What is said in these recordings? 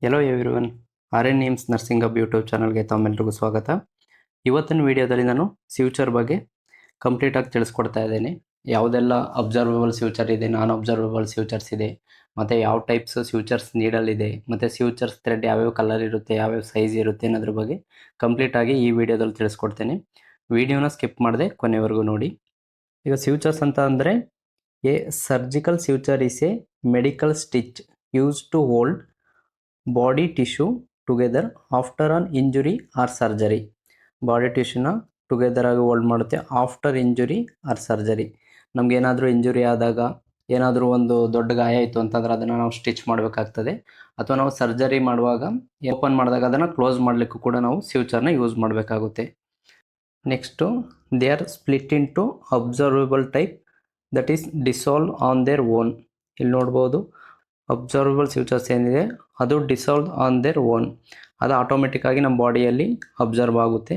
ಎಲ್ಲೋ everyone, R N names nursing hub YouTube ಚಾನಲ್ಗೆ ತಮ್ಮೆಲ್ಲರಿಗೂ ಸ್ವಾಗತ. ಇವತ್ತಿನ ವಿಡಿಯೋದಲ್ಲಿ ನಾನು ಫ್ಯೂಚರ್ ಬಗ್ಗೆ ಕಂಪ್ಲೀಟಾಗಿ ತಿಳಿಸ್ಕೊಡ್ತಾ ಇದ್ದೇನೆ. ಯಾವುದೆಲ್ಲ ಅಬ್ಸರ್ವೇಬಲ್ ಫ್ಯೂಚರ್ ಇದೆ, ನಾನ್ ಅಬ್ಸರ್ವೇಬಲ್ ಫ್ಯೂಚರ್ಸ್ ಇದೆ, ಮತ್ತು ಯಾವ ಟೈಪ್ಸ್ ಫ್ಯೂಚರ್ಸ್ ನೀಡಲಿದೆ, ಮತ್ತು ಫ್ಯೂಚರ್ಸ್ ಥ್ರೆಡ್ ಯಾವ್ಯಾವ ಕಲರ್ ಇರುತ್ತೆ, ಯಾವ್ಯಾವ ಸೈಜ್ ಇರುತ್ತೆ ಅನ್ನೋದ್ರ ಬಗ್ಗೆ ಕಂಪ್ಲೀಟಾಗಿ ಈ ವಿಡಿಯೋದಲ್ಲಿ ತಿಳಿಸ್ಕೊಡ್ತೇನೆ. ವಿಡಿಯೋನ ಸ್ಕಿಪ್ ಮಾಡದೆ ಕೊನೆವರೆಗೂ ನೋಡಿ. ಈಗ ಫ್ಯೂಚರ್ಸ್ ಅಂತ ಅಂದರೆ a surgical suture is a medical stitch use to hold body tissue together after an injury or surgery. Body ಟಿಶ್ಯೂನ ಟುಗೆದರ್ ಆಗಿ ಹೋಲ್ಡ್ ಮಾಡುತ್ತೆ ಆಫ್ಟರ್ ಇಂಜುರಿ ಆರ್ ಸರ್ಜರಿ. ನಮಗೇನಾದರೂ ಇಂಜುರಿ ಆದಾಗ, ಏನಾದರೂ ಒಂದು ದೊಡ್ಡ ಗಾಯ ಆಯಿತು ಅಂತಂದ್ರೆ ಅದನ್ನು ನಾವು ಸ್ಟಿಚ್ ಮಾಡಬೇಕಾಗ್ತದೆ, ಅಥವಾ ನಾವು ಸರ್ಜರಿ ಮಾಡುವಾಗ ಓಪನ್ ಮಾಡಿದಾಗ ಅದನ್ನು ಕ್ಲೋಸ್ ಮಾಡಲಿಕ್ಕೂ ಕೂಡ ನಾವು ಫ್ಯೂಚರ್ನ ಯೂಸ್ ಮಾಡಬೇಕಾಗುತ್ತೆ. Next, they are split into absorbable type that is dissolve on their own. ಇಲ್ಲಿ ನೋಡ್ಬೋದು, ಅಬ್ಸರ್ವೇಬಲ್ ಫ್ಯೂಚರ್ಸ್ ಏನಿದೆ ಅದು ಡಿಸಾಲ್ವ್ ಆನ್ ದೇರ್ ಓನ್, ಅದು ಆಟೋಮೆಟಿಕ್ಕಾಗಿ ನಮ್ಮ ಬಾಡಿಯಲ್ಲಿ ಅಬ್ಸರ್ವ್ ಆಗುತ್ತೆ.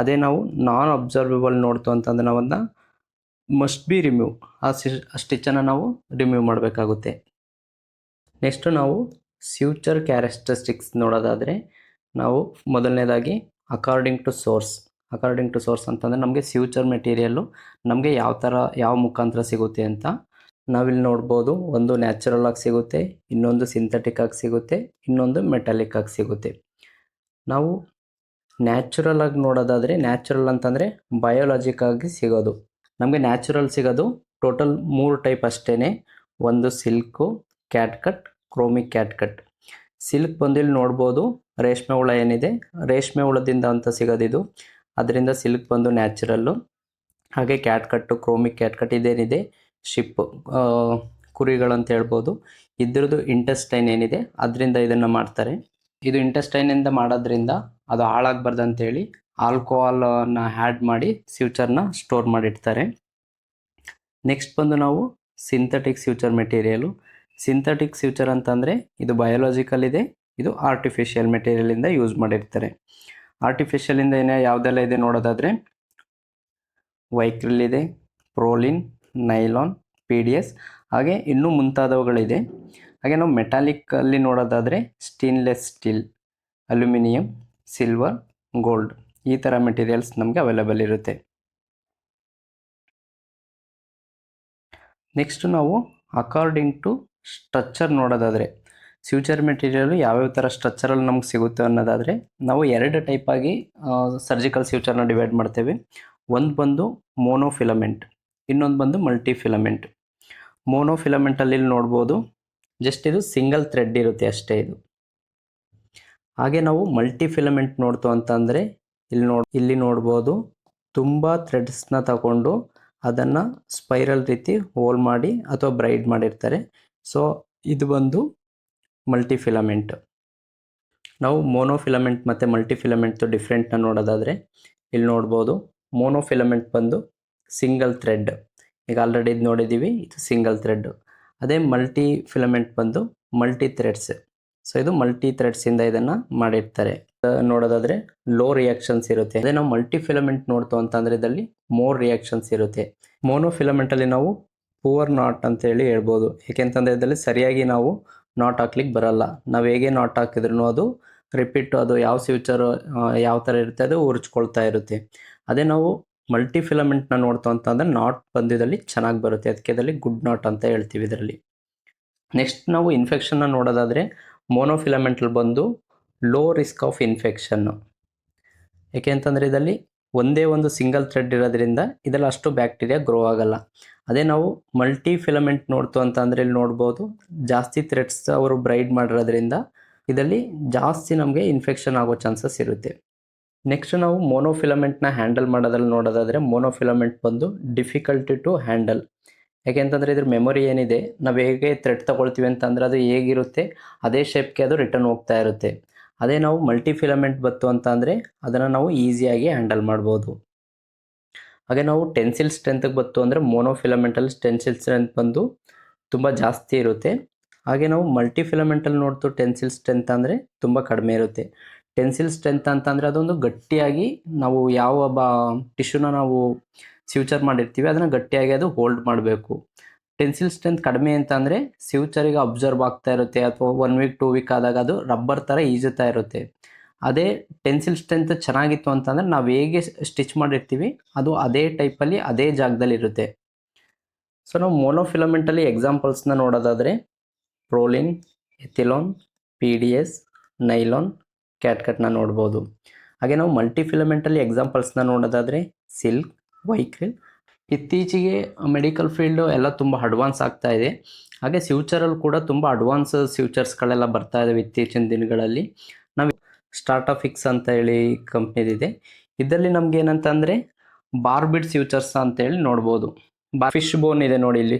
ಅದೇ ನಾವು ನಾನ್ ಅಬ್ಸರ್ವೇಬಲ್ ನೋಡ್ತು ಅಂತಂದರೆ ನಾವು ಅದನ್ನ ಮಸ್ಟ್ ಬಿ ರಿಮೂವ್, ಆ ಸ್ಟಿಚ್ಚನ್ನು ನಾವು ರಿಮೂವ್ ಮಾಡಬೇಕಾಗುತ್ತೆ. ನೆಕ್ಸ್ಟು ನಾವು ಫ್ಯೂಚರ್ ಕ್ಯಾರೆಕ್ಟರಿಸ್ಟಿಕ್ಸ್ ನೋಡೋದಾದರೆ, ನಾವು ಮೊದಲನೇದಾಗಿ ಅಕಾರ್ಡಿಂಗ್ ಟು ಸೋರ್ಸ್ ಅಂತಂದರೆ ನಮಗೆ ಫ್ಯೂಚರ್ ಮೆಟೀರಿಯಲ್ಲು ನಮಗೆ ಯಾವ ಮುಖಾಂತರ ಸಿಗುತ್ತೆ ಅಂತ ನಾವಿಲ್ಲಿ ನೋಡ್ಬೋದು. ಒಂದು ನ್ಯಾಚುರಲ್ ಆಗಿ ಸಿಗುತ್ತೆ, ಇನ್ನೊಂದು ಸಿಂಥೆಟಿಕ್ ಆಗಿ ಸಿಗುತ್ತೆ, ಇನ್ನೊಂದು ಮೆಟಾಲಿಕ್ ಆಗಿ ಸಿಗುತ್ತೆ. ನಾವು ನ್ಯಾಚುರಲ್ ಆಗಿ ನೋಡೋದಾದರೆ, ನ್ಯಾಚುರಲ್ ಅಂತಂದರೆ ಬಯೋಲಾಜಿಕ್ ಆಗಿ ಸಿಗೋದು. ನಮಗೆ ನ್ಯಾಚುರಲ್ ಸಿಗೋದು ಟೋಟಲ್ 3 ಟೈಪ್ ಅಷ್ಟೇ. ಒಂದು ಸಿಲ್ಕು, ಕ್ಯಾಟ್ಕಟ್, ಕ್ರೋಮಿಕ್ ಕ್ಯಾಟ್ಕಟ್. ಸಿಲ್ಕ್ ಬಂದು ಇಲ್ಲಿ ನೋಡ್ಬೋದು, ರೇಷ್ಮೆ ಹುಳ ಏನಿದೆ, ರೇಷ್ಮೆ ಹುಳದಿಂದ ಅಂತ ಸಿಗೋದಿದು, ಅದರಿಂದ ಸಿಲ್ಕ್ ಬಂದು ನ್ಯಾಚುರಲ್ಲು. ಹಾಗೆ ಕ್ಯಾಟ್ಕಟ್ಟು, ಕ್ರೋಮಿಕ್ ಕ್ಯಾಟ್ಕಟ್ ಇದೇನಿದೆ ಶಿಪ್, ಕುರಿಗಳಂತ ಹೇಳ್ಬೋದು, ಇದ್ರದ್ದು ಇಂಟೆಸ್ಟೈನ್ ಏನಿದೆ ಅದರಿಂದ ಇದನ್ನು ಮಾಡ್ತಾರೆ. ಇದು ಇಂಟೆಸ್ಟೈನಿಂದ ಮಾಡೋದ್ರಿಂದ ಅದು ಹಾಳಾಗಬಾರ್ದಂತೇಳಿ ಆಲ್ಕೋಹಾಲನ್ನು ಆ್ಯಡ್ ಮಾಡಿ ಫ್ಯೂಚರ್ನ ಸ್ಟೋರ್ ಮಾಡಿಡ್ತಾರೆ. ನೆಕ್ಸ್ಟ್ ಬಂದು ನಾವು synthetic future material. Synthetic future ಅಂತಂದರೆ ಇದು ಬಯೋಲಾಜಿಕಲ್ ಇದೆ, ಇದು ಆರ್ಟಿಫಿಷಿಯಲ್ ಮೆಟೀರಿಯಲಿಂದ ಯೂಸ್ ಮಾಡಿರ್ತಾರೆ. ಆರ್ಟಿಫಿಷಿಯಲಿಂದ ಯಾವುದೆಲ್ಲ ಇದೆ ನೋಡೋದಾದರೆ, ವೈಕ್ರಿಲ್ ಇದೆ, ಪ್ರೋಲಿನ್, ನೈಲಾನ್, PDS, ಹಾಗೆ ಇನ್ನೂ ಮುಂತಾದವುಗಳಿದೆ. ಹಾಗೆ ನಾವು ಮೆಟಾಲಿಕ್ಕಲ್ಲಿ ನೋಡೋದಾದರೆ stainless steel, aluminium, silver, gold, ಈ ಥರ ಮೆಟೀರಿಯಲ್ಸ್ ನಮಗೆ ಅವೈಲೇಬಲ್ ಇರುತ್ತೆ. ನೆಕ್ಸ್ಟ್ ನಾವು ಅಕಾರ್ಡಿಂಗ್ ಟು ಸ್ಟ್ರಕ್ಚರ್ ನೋಡೋದಾದರೆ, ಫ್ಯೂಚರ್ ಮೆಟೀರಿಯಲ್ ಯಾವ್ಯಾವ ಥರ ಸ್ಟ್ರಕ್ಚರಲ್ಲಿ ನಮ್ಗೆ ಸಿಗುತ್ತೆ ಅನ್ನೋದಾದರೆ, ನಾವು 2 ಟೈಪಾಗಿ ಸರ್ಜಿಕಲ್ ಫ್ಯೂಚರ್ನ ಡಿವೈಡ್ ಮಾಡ್ತೇವೆ. ಒಂದು ಬಂದು ಮೋನೋಫಿಲಮೆಂಟ್, ಇನ್ನೊಂದು ಬಂದು ಮಲ್ಟಿಫಿಲಮೆಂಟ್. ಮೋನೋಫಿಲಮೆಂಟಲ್ಲಿ ಇಲ್ಲಿ ನೋಡ್ಬೋದು, ಜಸ್ಟ್ ಇದು ಸಿಂಗಲ್ ಥ್ರೆಡ್ ಇರುತ್ತೆ ಅಷ್ಟೇ ಇದು. ಹಾಗೆ ನಾವು ಮಲ್ಟಿಫಿಲಮೆಂಟ್ ನೋಡ್ತು ಅಂತಂದರೆ ಇಲ್ಲಿ ನೋಡ್ಬೋದು, ತುಂಬ ಥ್ರೆಡ್ಸ್ನ ತಗೊಂಡು ಅದನ್ನು ಸ್ಪೈರಲ್ ರೀತಿ ಹೋಲ್ ಮಾಡಿ ಅಥವಾ ಬ್ರೈಡ್ ಮಾಡಿರ್ತಾರೆ. ಸೊ ಇದು ಬಂದು ಮಲ್ಟಿಫಿಲಮೆಂಟ್. ನಾವು ಮೋನೋಫಿಲಮೆಂಟ್ ಮತ್ತು ಮಲ್ಟಿಫಿಲಮೆಂಟ್ದು ಡಿಫ್ರೆಂಟ್ನ ನೋಡೋದಾದರೆ, ಇಲ್ಲಿ ನೋಡ್ಬೋದು, ಮೋನೋಫಿಲಮೆಂಟ್ ಬಂದು ಸಿಂಗಲ್ ಥ್ರೆಡ್, ಈಗ ಆಲ್ರೆಡಿ ಇದು ನೋಡಿದ್ದೀವಿ, ಇದು ಸಿಂಗಲ್ ಥ್ರೆಡ್. ಅದೇ ಮಲ್ಟಿಫಿಲಮೆಂಟ್ ಬಂದು ಮಲ್ಟಿ ಥ್ರೆಡ್ಸ್. ಸೊ ಇದು ಮಲ್ಟಿ ಥ್ರೆಡ್ಸಿಂದ ಇದನ್ನು ಮಾಡಿರ್ತಾರೆ. ನೋಡೋದಾದರೆ ಲೋ ರಿಯಾಕ್ಷನ್ಸ್ ಇರುತ್ತೆ. ಅದೇ ನಾವು ಮಲ್ಟಿಫಿಲಮೆಂಟ್ ನೋಡ್ತು ಅಂತಂದರೆ ಇದರಲ್ಲಿ ಮೋರ್ ರಿಯಾಕ್ಷನ್ಸ್ ಇರುತ್ತೆ. ಮೋನೋಫಿಲಮೆಂಟಲ್ಲಿ ನಾವು ಪೂವರ್ ನಾಟ್ ಅಂತೇಳಿ ಹೇಳ್ಬೋದು, ಏಕೆಂತಂದರೆ ಇದರಲ್ಲಿ ಸರಿಯಾಗಿ ನಾವು ನಾಟ್ ಹಾಕ್ಲಿಕ್ಕೆ ಬರಲ್ಲ. ನಾವು ಹೇಗೆ ನಾಟ್ ಹಾಕಿದ್ರೂ ಅದು ರಿಪೀಟ್, ಅದು ಯಾವ ಫ್ಯೂಚರು ಯಾವ ಥರ ಇರುತ್ತೆ ಅದು ಉರ್ಚ್ಕೊಳ್ತಾ ಇರುತ್ತೆ. ಅದೇ ನಾವು ಮಲ್ಟಿಫಿಲಮೆಂಟ್ನ ನೋಡ್ತು ಅಂತಂದರೆ ನಾಟ್ ಬಂದಿದ್ದಲ್ಲಿ ಚೆನ್ನಾಗಿ ಬರುತ್ತೆ, ಅದಕ್ಕೆ ಇದರಲ್ಲಿ ಗುಡ್ ನಾಟ್ ಅಂತ ಹೇಳ್ತೀವಿ ಇದರಲ್ಲಿ. ನೆಕ್ಸ್ಟ್ ನಾವು ಇನ್ಫೆಕ್ಷನ್ನ ನೋಡೋದಾದರೆ, ಮೋನೋಫಿಲಮೆಂಟಲ್ಲಿ ಬಂದು ಲೋ ರಿಸ್ಕ್ ಆಫ್ ಇನ್ಫೆಕ್ಷನ್ನು, ಏಕೆ ಅಂತಂದರೆ ಇದರಲ್ಲಿ ಒಂದೇ ಒಂದು ಸಿಂಗಲ್ ಥ್ರೆಡ್ ಇರೋದ್ರಿಂದ ಇದರಲ್ಲಿ ಅಷ್ಟು ಬ್ಯಾಕ್ಟೀರಿಯಾ ಗ್ರೋ ಆಗಲ್ಲ. ಅದೇ ನಾವು ಮಲ್ಟಿ ಫಿಲಮೆಂಟ್ ನೋಡ್ತು ಅಂತಂದರೆ ಇಲ್ಲಿ ನೋಡ್ಬೋದು, ಜಾಸ್ತಿ ಥ್ರೆಡ್ಸ್ ಅವರು ಬ್ರೈಡ್ ಮಾಡಿರೋದ್ರಿಂದ ಇದರಲ್ಲಿ ಜಾಸ್ತಿ ನಮಗೆ ಇನ್ಫೆಕ್ಷನ್ ಆಗೋ ಚಾನ್ಸಸ್ ಇರುತ್ತೆ. ನೆಕ್ಸ್ಟ್ ನಾವು ಮೋನೋಫಿಲಮೆಂಟ್ನ ಹ್ಯಾಂಡಲ್ ಮಾಡೋದ್ರಲ್ಲಿ ನೋಡೋದಾದರೆ, ಮೋನೋಫಿಲಮೆಂಟ್ ಬಂದು ಡಿಫಿಕಲ್ಟಿ ಟು ಹ್ಯಾಂಡಲ್. ಯಾಕೆಂತಂದರೆ ಇದ್ರ ಮೆಮೊರಿ ಏನಿದೆ, ನಾವು ಹೇಗೆ ಥ್ರೆಡ್ ತೊಗೊಳ್ತೀವಿ ಅಂತಂದರೆ ಅದು ಹೇಗಿರುತ್ತೆ ಅದೇ ಶೇಪ್ಗೆ ಅದು ರಿಟರ್ನ್ ಹೋಗ್ತಾ ಇರುತ್ತೆ. ಅದೇ ನಾವು ಮಲ್ಟಿಫಿಲಮೆಂಟ್ ಬಂತು ಅಂತ ಅಂದರೆ ಅದನ್ನು ನಾವು ಈಸಿಯಾಗಿ ಹ್ಯಾಂಡಲ್ ಮಾಡ್ಬೋದು. ಹಾಗೆ ನಾವು ಟೆನ್ಸಿಲ್ ಸ್ಟ್ರೆಂತ್ಗೆ ಬಂತು ಅಂದರೆ ಮೋನೋಫಿಲಮೆಂಟಲ್ಲಿ ಟೆನ್ಸಿಲ್ ಸ್ಟ್ರೆಂತ್ ಬಂದು ತುಂಬ ಜಾಸ್ತಿ ಇರುತ್ತೆ. ಹಾಗೆ ನಾವು ಮಲ್ಟಿಫಿಲಮೆಂಟಲ್ಲಿ ನೋಡ್ತು ಟೆನ್ಸಿಲ್ ಸ್ಟ್ರೆಂತ್ ಅಂದರೆ ತುಂಬ ಕಡಿಮೆ ಇರುತ್ತೆ. ಟೆನ್ಸಿಲ್ ಸ್ಟ್ರೆಂತ್ ಅಂತಂದರೆ ಅದೊಂದು ಗಟ್ಟಿಯಾಗಿ ನಾವು ಯಾವ ಟಿಶ್ಯೂನ ನಾವು ಫ್ಯೂಚರ್ ಮಾಡಿರ್ತೀವಿ ಅದನ್ನು ಗಟ್ಟಿಯಾಗಿ ಅದು ಹೋಲ್ಡ್ ಮಾಡಬೇಕು. ಟೆನ್ಸಿಲ್ ಸ್ಟ್ರೆಂತ್ ಕಡಿಮೆ ಅಂತ ಅಂದರೆ ಫ್ಯೂಚರಿಗೆ ಅಬ್ಸರ್ವ್ ಆಗ್ತಾ ಇರುತ್ತೆ, ಅಥವಾ 1 ವೀಕ್ 2 ವೀಕ್ ಆದಾಗ ಅದು ರಬ್ಬರ್ ಥರ ಈಜುತ್ತಾ ಇರುತ್ತೆ. ಅದೇ ಟೆನ್ಸಿಲ್ ಸ್ಟ್ರೆಂತ್ ಚೆನ್ನಾಗಿತ್ತು ಅಂತಂದರೆ ನಾವು ಹೇಗೆ ಸ್ಟಿಚ್ ಮಾಡಿರ್ತೀವಿ ಅದು ಅದೇ ಟೈಪಲ್ಲಿ ಅದೇ ಜಾಗದಲ್ಲಿ ಇರುತ್ತೆ. ಸೊ ನಾವು ಮೋನೋಫಿಲಮೆಂಟಲ್ಲಿ ಎಕ್ಸಾಂಪಲ್ಸ್ನ ನೋಡೋದಾದರೆ ಪ್ರೋಲಿನ್, ಎಥಿಲೋನ್, PDS, ನೈಲಾನ್, ಕ್ಯಾಟ್ಕಟ್ನ ನೋಡ್ಬೋದು. ಹಾಗೆ ನಾವು ಮಲ್ಟಿಫಿಲಮೆಂಟಲ್ಲಿ ಎಕ್ಸಾಂಪಲ್ಸ್ನ ನೋಡೋದಾದರೆ ಸಿಲ್ಕ್, ವೈಕ್ರಿಲ್. ಇತ್ತೀಚೆಗೆ ಮೆಡಿಕಲ್ ಫೀಲ್ಡು ಎಲ್ಲ ತುಂಬ ಅಡ್ವಾನ್ಸ್ ಆಗ್ತಾ ಇದೆ. ಹಾಗೆ ಫ್ಯೂಚರಲ್ಲಿ ಕೂಡ ತುಂಬ ಅಡ್ವಾನ್ಸ್ ಫ್ಯೂಚರ್ಸ್ಗಳೆಲ್ಲ ಬರ್ತಾ ಇದ್ದಾವೆ ಇತ್ತೀಚಿನ ದಿನಗಳಲ್ಲಿ. ನಾವು ಸ್ಟಾರ್ಟಫಿಕ್ಸ್ ಅಂತ ಹೇಳಿ ಕಂಪ್ನಿದಿದೆ. ಇದರಲ್ಲಿ ನಮ್ಗೆ ಏನಂತಂದರೆ ಬಾರ್ಬಿಡ್ ಫ್ಯೂಚರ್ಸ್ ಅಂತೇಳಿ ನೋಡ್ಬೋದು. ಫಿಶ್ ಬೋನ್ ಇದೆ ನೋಡಿ, ಇಲ್ಲಿ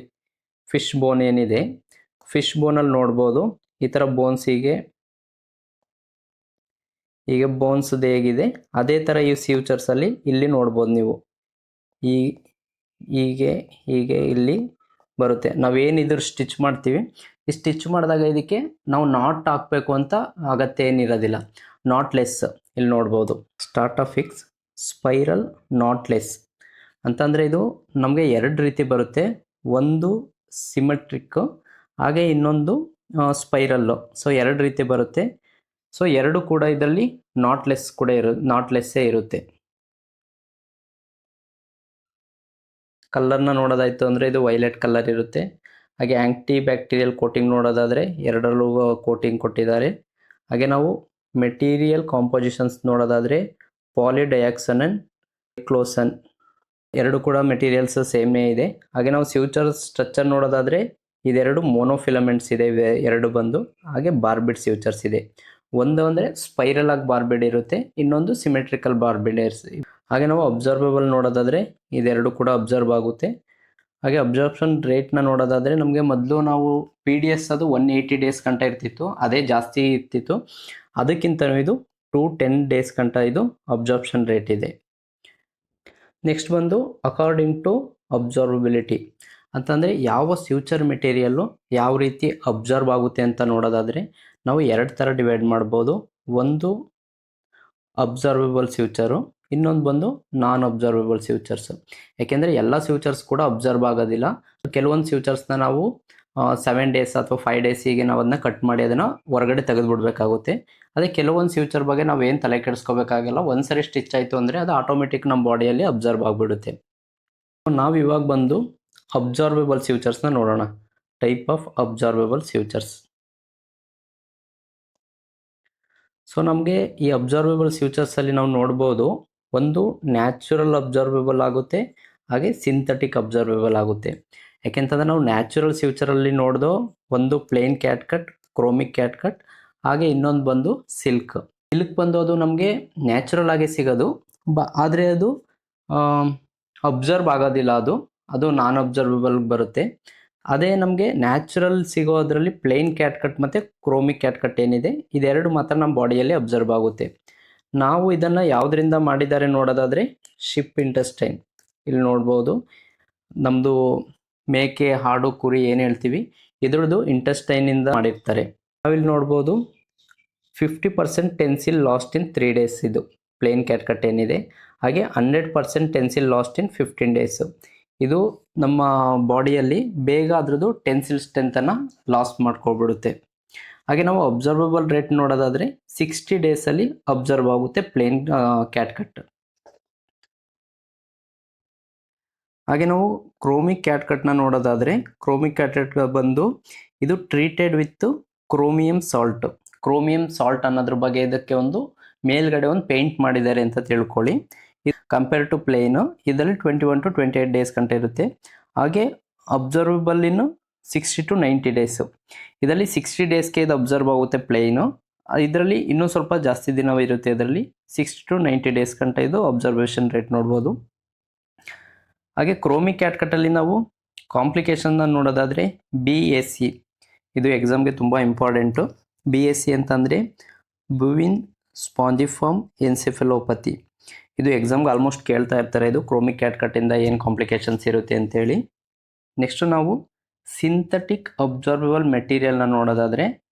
ಫಿಶ್ ಬೋನ್ ಏನಿದೆ, ಫಿಶ್ ಬೋನಲ್ಲಿ ನೋಡ್ಬೋದು ಈ ಥರ ಬೋನ್ಸ್ ಈಗ ಬೋನ್ಸ್ದು ಹೇಗಿದೆ ಅದೇ ಥರ ಈ ಫ್ಯೂಚರ್ಸಲ್ಲಿ ಇಲ್ಲಿ ನೋಡ್ಬೋದು ನೀವು. ಹೀಗೆ ಇಲ್ಲಿ ಬರುತ್ತೆ. ನಾವೇನಿದ್ರು ಸ್ಟಿಚ್ ಮಾಡ್ತೀವಿ, ಈ ಸ್ಟಿಚ್ ಮಾಡಿದಾಗ ಇದಕ್ಕೆ ನಾವು ನಾಟ್ ಹಾಕಬೇಕು ಅಂತ ಅಗತ್ಯ ಏನಿರೋದಿಲ್ಲ, ನಾಟ್ಲೆಸ್. ಇಲ್ಲಿ ನೋಡ್ಬೋದು ಸ್ಟಾರ್ಟಫಿಕ್ಸ್ ಸ್ಪೈರಲ್ ನಾಟ್ಲೆಸ್ ಅಂತಂದರೆ ಇದು ನಮಗೆ 2 ರೀತಿ ಬರುತ್ತೆ. ಒಂದು ಸಿಮೆಟ್ರಿಕ್, ಹಾಗೆ ಇನ್ನೊಂದು ಸ್ಪೈರಲ್ಲು. ಸೊ 2 ರೀತಿ ಬರುತ್ತೆ. ಸೊ 2 ಕೂಡ ಇದರಲ್ಲಿ ನಾಟ್ಲೆಸ್ಸೇ ಇರುತ್ತೆ. ಕಲರ್ನ ನೋಡೋದಾಯಿತು ಅಂದರೆ ಇದು ವೈಲೆಟ್ ಕಲರ್ ಇರುತ್ತೆ. ಹಾಗೆ ಆ್ಯಂಟಿ ಬ್ಯಾಕ್ಟೀರಿಯಲ್ ಕೋಟಿಂಗ್ ನೋಡೋದಾದರೆ 2ರಲ್ಲೂ ಕೋಟಿಂಗ್ ಕೊಟ್ಟಿದ್ದಾರೆ. ಹಾಗೆ ನಾವು ಮೆಟೀರಿಯಲ್ ಕಾಂಪೋಸಿಷನ್ಸ್ ನೋಡೋದಾದರೆ ಪಾಲಿಡಯಾಕ್ಸನನ್, ಕ್ಲೋಸನ್ 2 ಕೂಡ ಮೆಟೀರಿಯಲ್ಸ್ ಸೇಮೇ ಇದೆ. ಹಾಗೆ ನಾವು ಫ್ಯೂಚರ್ ಸ್ಟ್ರಕ್ಚರ್ ನೋಡೋದಾದರೆ ಇದೆರಡು ಮೋನೋಫಿಲಮೆಂಟ್ಸ್ ಇದೆ, 2 ಬಂದು. ಹಾಗೆ ಬಾರ್ಬಿಡ್ ಫ್ಯೂಚರ್ಸ್ ಇದೆ. ಒಂದು ಅಂದರೆ ಸ್ಪೈರಲ್ ಆಗಿ ಬಾರ್ಬಿಡ್ ಇರುತ್ತೆ, ಇನ್ನೊಂದು ಸಿಮೆಟ್ರಿಕಲ್ ಬಾರ್ಬಿಡ್ ಇರುತ್ತೆ. ಹಾಗೆ ನಾವು ಅಬ್ಸರ್ವೇಬಲ್ ನೋಡೋದಾದರೆ ಇದೆರಡು ಕೂಡ ಅಬ್ಸರ್ವ್ ಆಗುತ್ತೆ. ಹಾಗೆ ಅಬ್ಸರ್ಪ್ಷನ್ ರೇಟ್ನ ನೋಡೋದಾದರೆ ನಮಗೆ ಮೊದಲು ನಾವು PDS ಅದು 180 ಡೇಸ್ ಗಂಟ ಇರ್ತಿತ್ತು, ಅದೇ ಜಾಸ್ತಿ ಇರ್ತಿತ್ತು. ಅದಕ್ಕಿಂತ ಇದು 210 ಡೇಸ್ ಗಂಟ ಇದು ಅಬ್ಸರ್ಪ್ಷನ್ ರೇಟ್ ಇದೆ. ನೆಕ್ಸ್ಟ್ ಬಂದು ಅಕಾರ್ಡಿಂಗ್ ಟು ಅಬ್ಸರ್ವಬಿಲಿಟಿ ಅಂತಂದರೆ ಯಾವ ಫ್ಯೂಚರ್ ಮೆಟೀರಿಯಲ್ಲು ಯಾವ ರೀತಿ ಅಬ್ಸರ್ವ್ ಆಗುತ್ತೆ ಅಂತ ನೋಡೋದಾದರೆ ನಾವು 2 ಥರ ಡಿವೈಡ್ ಮಾಡ್ಬೋದು. ಒಂದು ಅಬ್ಸರ್ವೇಬಲ್ ಫ್ಯೂಚರು, ಇನ್ನೊಂದು ಬಂದು ನಾನ್ ಅಬ್ಸರ್ವೇಬಲ್ ಫ್ಯೂಚರ್ಸು. ಯಾಕೆಂದರೆ ಎಲ್ಲ ಫ್ಯೂಚರ್ಸ್ ಕೂಡ ಅಬ್ಸರ್ವ್ ಆಗೋದಿಲ್ಲ. ಕೆಲವೊಂದು ಫ್ಯೂಚರ್ಸ್ನ ನಾವು 7 ಡೇಸ್ ಅಥವಾ 5 ಡೇಸಿಗೆ ನಾವು ಅದನ್ನ ಕಟ್ ಮಾಡಿ ಅದನ್ನು ಹೊರಗಡೆ ತೆಗೆದುಬಿಡ್ಬೇಕಾಗುತ್ತೆ. ಅದೇ ಕೆಲವೊಂದು ಫ್ಯೂಚರ್ ಬಗ್ಗೆ ನಾವು ಏನು ತಲೆ ಕೆಡಿಸ್ಕೋಬೇಕಾಗಲ್ಲ, ಒಂದ್ಸರಿ ಸ್ಟಿಚ್ ಆಯಿತು ಅಂದರೆ ಅದು ಆಟೋಮೆಟಿಕ್ ನಮ್ಮ ಬಾಡಿಯಲ್ಲಿ ಅಬ್ಸರ್ವ್ ಆಗಿಬಿಡುತ್ತೆ. ನಾವು ಇವಾಗ ಬಂದು ಅಬ್ಸರ್ವೇಬಲ್ ಫ್ಯೂಚರ್ಸ್ನ ನೋಡೋಣ. Type of absorbable sutures. So ನಮಗೆ ಈ ಅಬ್ಸರ್ವೇಬಲ್ ಫ್ಯೂಚರ್ಸಲ್ಲಿ ನಾವು ನೋಡ್ಬೋದು, ಒಂದು ನ್ಯಾಚುರಲ್ ಅಬ್ಸರ್ವೇಬಲ್ ಆಗುತ್ತೆ, ಹಾಗೆ ಸಿಂಥೆಟಿಕ್ ಅಬ್ಸರ್ವೇಬಲ್ ಆಗುತ್ತೆ. ಯಾಕೆಂತಂದರೆ ನಾವು ನ್ಯಾಚುರಲ್ ಫ್ಯೂಚರಲ್ಲಿ ನೋಡ್ದೋ ಒಂದು ಪ್ಲೇನ್ ಕ್ಯಾಟ್ಕಟ್, ಕ್ರೋಮಿಕ್ ಕ್ಯಾಟ್ಕಟ್, ಹಾಗೆ ಇನ್ನೊಂದು ಬಂದು ಸಿಲ್ಕ್ ಬಂದು ಅದು ನಮಗೆ ನ್ಯಾಚುರಲ್ ಆಗಿ ಸಿಗೋದು, ಆದರೆ ಅದು ಅಬ್ಸರ್ವ್ ಆಗೋದಿಲ್ಲ, ಅದು ನಾನ್ ಅಬ್ಸರ್ವೇಬಲ್ ಬರುತ್ತೆ. ಅದೇ ನಮಗೆ ನ್ಯಾಚುರಲ್ ಸಿಗೋದ್ರಲ್ಲಿ ಪ್ಲೇನ್ ಕ್ಯಾಟ್ಕಟ್ ಮತ್ತು ಕ್ರೋಮಿಕ್ ಕ್ಯಾಟ್ಕಟ್ ಏನಿದೆ ಇದೆರಡು ಮಾತ್ರ ನಮ್ಮ ಬಾಡಿಯಲ್ಲಿ ಅಬ್ಸರ್ವ್ ಆಗುತ್ತೆ. ನಾವು ಇದನ್ನು ಯಾವುದರಿಂದ ಮಾಡಿದ್ದಾರೆ ನೋಡೋದಾದರೆ ಶಿಪ್ ಇಂಟೆಸ್ಟೈನ್. ಇಲ್ಲಿ ನೋಡ್ಬೋದು ನಮ್ಮದು ಮೇಕೆ, ಹಾಡು, ಕುರಿ ಏನು ಹೇಳ್ತೀವಿ ಇದ್ರದ್ದು ಇಂಟೆಸ್ಟೈನಿಂದ ಮಾಡಿರ್ತಾರೆ. ನಾವಿಲ್ಲಿ ನೋಡ್ಬೋದು 50% ಟೆನ್ಸಿಲ್ ಲಾಸ್ಟ್ ಇನ್ 3 ಡೇಸ್ ಇದು ಪ್ಲೇನ್ ಕ್ಯಾಟ್ಕಟ್ ಏನಿದೆ. ಹಾಗೆ 100% ಟೆನ್ಸಿಲ್ ಲಾಸ್ಟ್ ಇನ್ 15 ಡೇಸು. ಇದು ನಮ್ಮ ಬಾಡಿಯಲ್ಲಿ ಬೇಗ ಅದ್ರದ್ದು ಟೆನ್ಸಿಲ್ ಸ್ಟ್ರೆಂತನ್ನು ಲಾಸ್ ಮಾಡ್ಕೊಬಿಡುತ್ತೆ. ಹಾಗೆ ನಾವು ಅಬ್ಸರ್ವೇಬಲ್ ರೇಟ್ ನೋಡೋದಾದರೆ 60 ಡೇಸಲ್ಲಿ ಅಬ್ಸರ್ವ್ ಆಗುತ್ತೆ ಪ್ಲೇನ್ ಕ್ಯಾಟ್ಕಟ್. ಹಾಗೆ ನಾವು ಕ್ರೋಮಿಕ್ ಕ್ಯಾಟ್ಕಟ್ನ ನೋಡೋದಾದರೆ ಕ್ರೋಮಿಕ್ ಕ್ಯಾಟ್ಕಟ್ ಬಂದು ಇದು treated with chromium salt. Chromium salt ಅನ್ನೋದ್ರ ಬಗ್ಗೆ ಇದಕ್ಕೆ ಒಂದು ಮೇಲ್ಗಡೆ ಒಂದು ಪೇಂಟ್ ಮಾಡಿದ್ದಾರೆ ಅಂತ ತಿಳ್ಕೊಳ್ಳಿ. ಕಂಪೇರ್ ಟು ಪ್ಲೇನು ಇದರಲ್ಲಿ 21 to 28 ಡೇಸ್ ಗಂಟೆ ಇರುತ್ತೆ. ಹಾಗೆ ಅಬ್ಸರ್ವಬಲ್ ಇನ್ನು 60 to 90 ಡೇಸು. ಇದರಲ್ಲಿ 60 ಡೇಸ್ಗೆ ಇದು ಅಬ್ಸರ್ವ್ ಆಗುತ್ತೆ ಪ್ಲೇನು. ಇದರಲ್ಲಿ ಇನ್ನೂ ಸ್ವಲ್ಪ ಜಾಸ್ತಿ ದಿನ ಇರುತ್ತೆ. ಇದರಲ್ಲಿ 60 to 90 ಡೇಸ್ ಗಂಟೆ ಇದು ಅಬ್ಸರ್ವೇಷನ್ ರೇಟ್ ನೋಡ್ಬೋದು. ಹಾಗೆ ಕ್ರೋಮಿಕ್ ಕ್ಯಾಟ್ಕಟ್ಟಲ್ಲಿ ನಾವು ಕಾಂಪ್ಲಿಕೇಶನ್ನ ನೋಡೋದಾದರೆ BAC, ಇದು ಎಕ್ಸಾಮ್ಗೆ ತುಂಬ ಇಂಪಾರ್ಟೆಂಟು. BAC ಅಂತಂದರೆ ಬುವಿನ್ ಸ್ಪಾಂಜಿಫಾರ್ಮ್ ಎನ್ಸೆಫೆಲೋಪತಿ. ಇದು ಎಕ್ಸಾಮ್ಗೆ ಆಲ್ಮೋಸ್ಟ್ ಕೇಳ್ತಾ ಇರ್ತಾರೆ, ಇದು ಕ್ರೋಮಿಕ್ ಕ್ಯಾಟ್ಕಟ್ಟಿಂದ ಏನು ಕಾಂಪ್ಲಿಕೇಶನ್ಸ್ ಇರುತ್ತೆ ಅಂತೇಳಿ. ನೆಕ್ಸ್ಟು ನಾವು ಸಿಂಥೆಟಿಕ್ ಅಬ್ಸರ್ವೇಬಲ್ ಮೆಟೀರಿಯಲ್ನ ನೋಡೋದಾದರೆ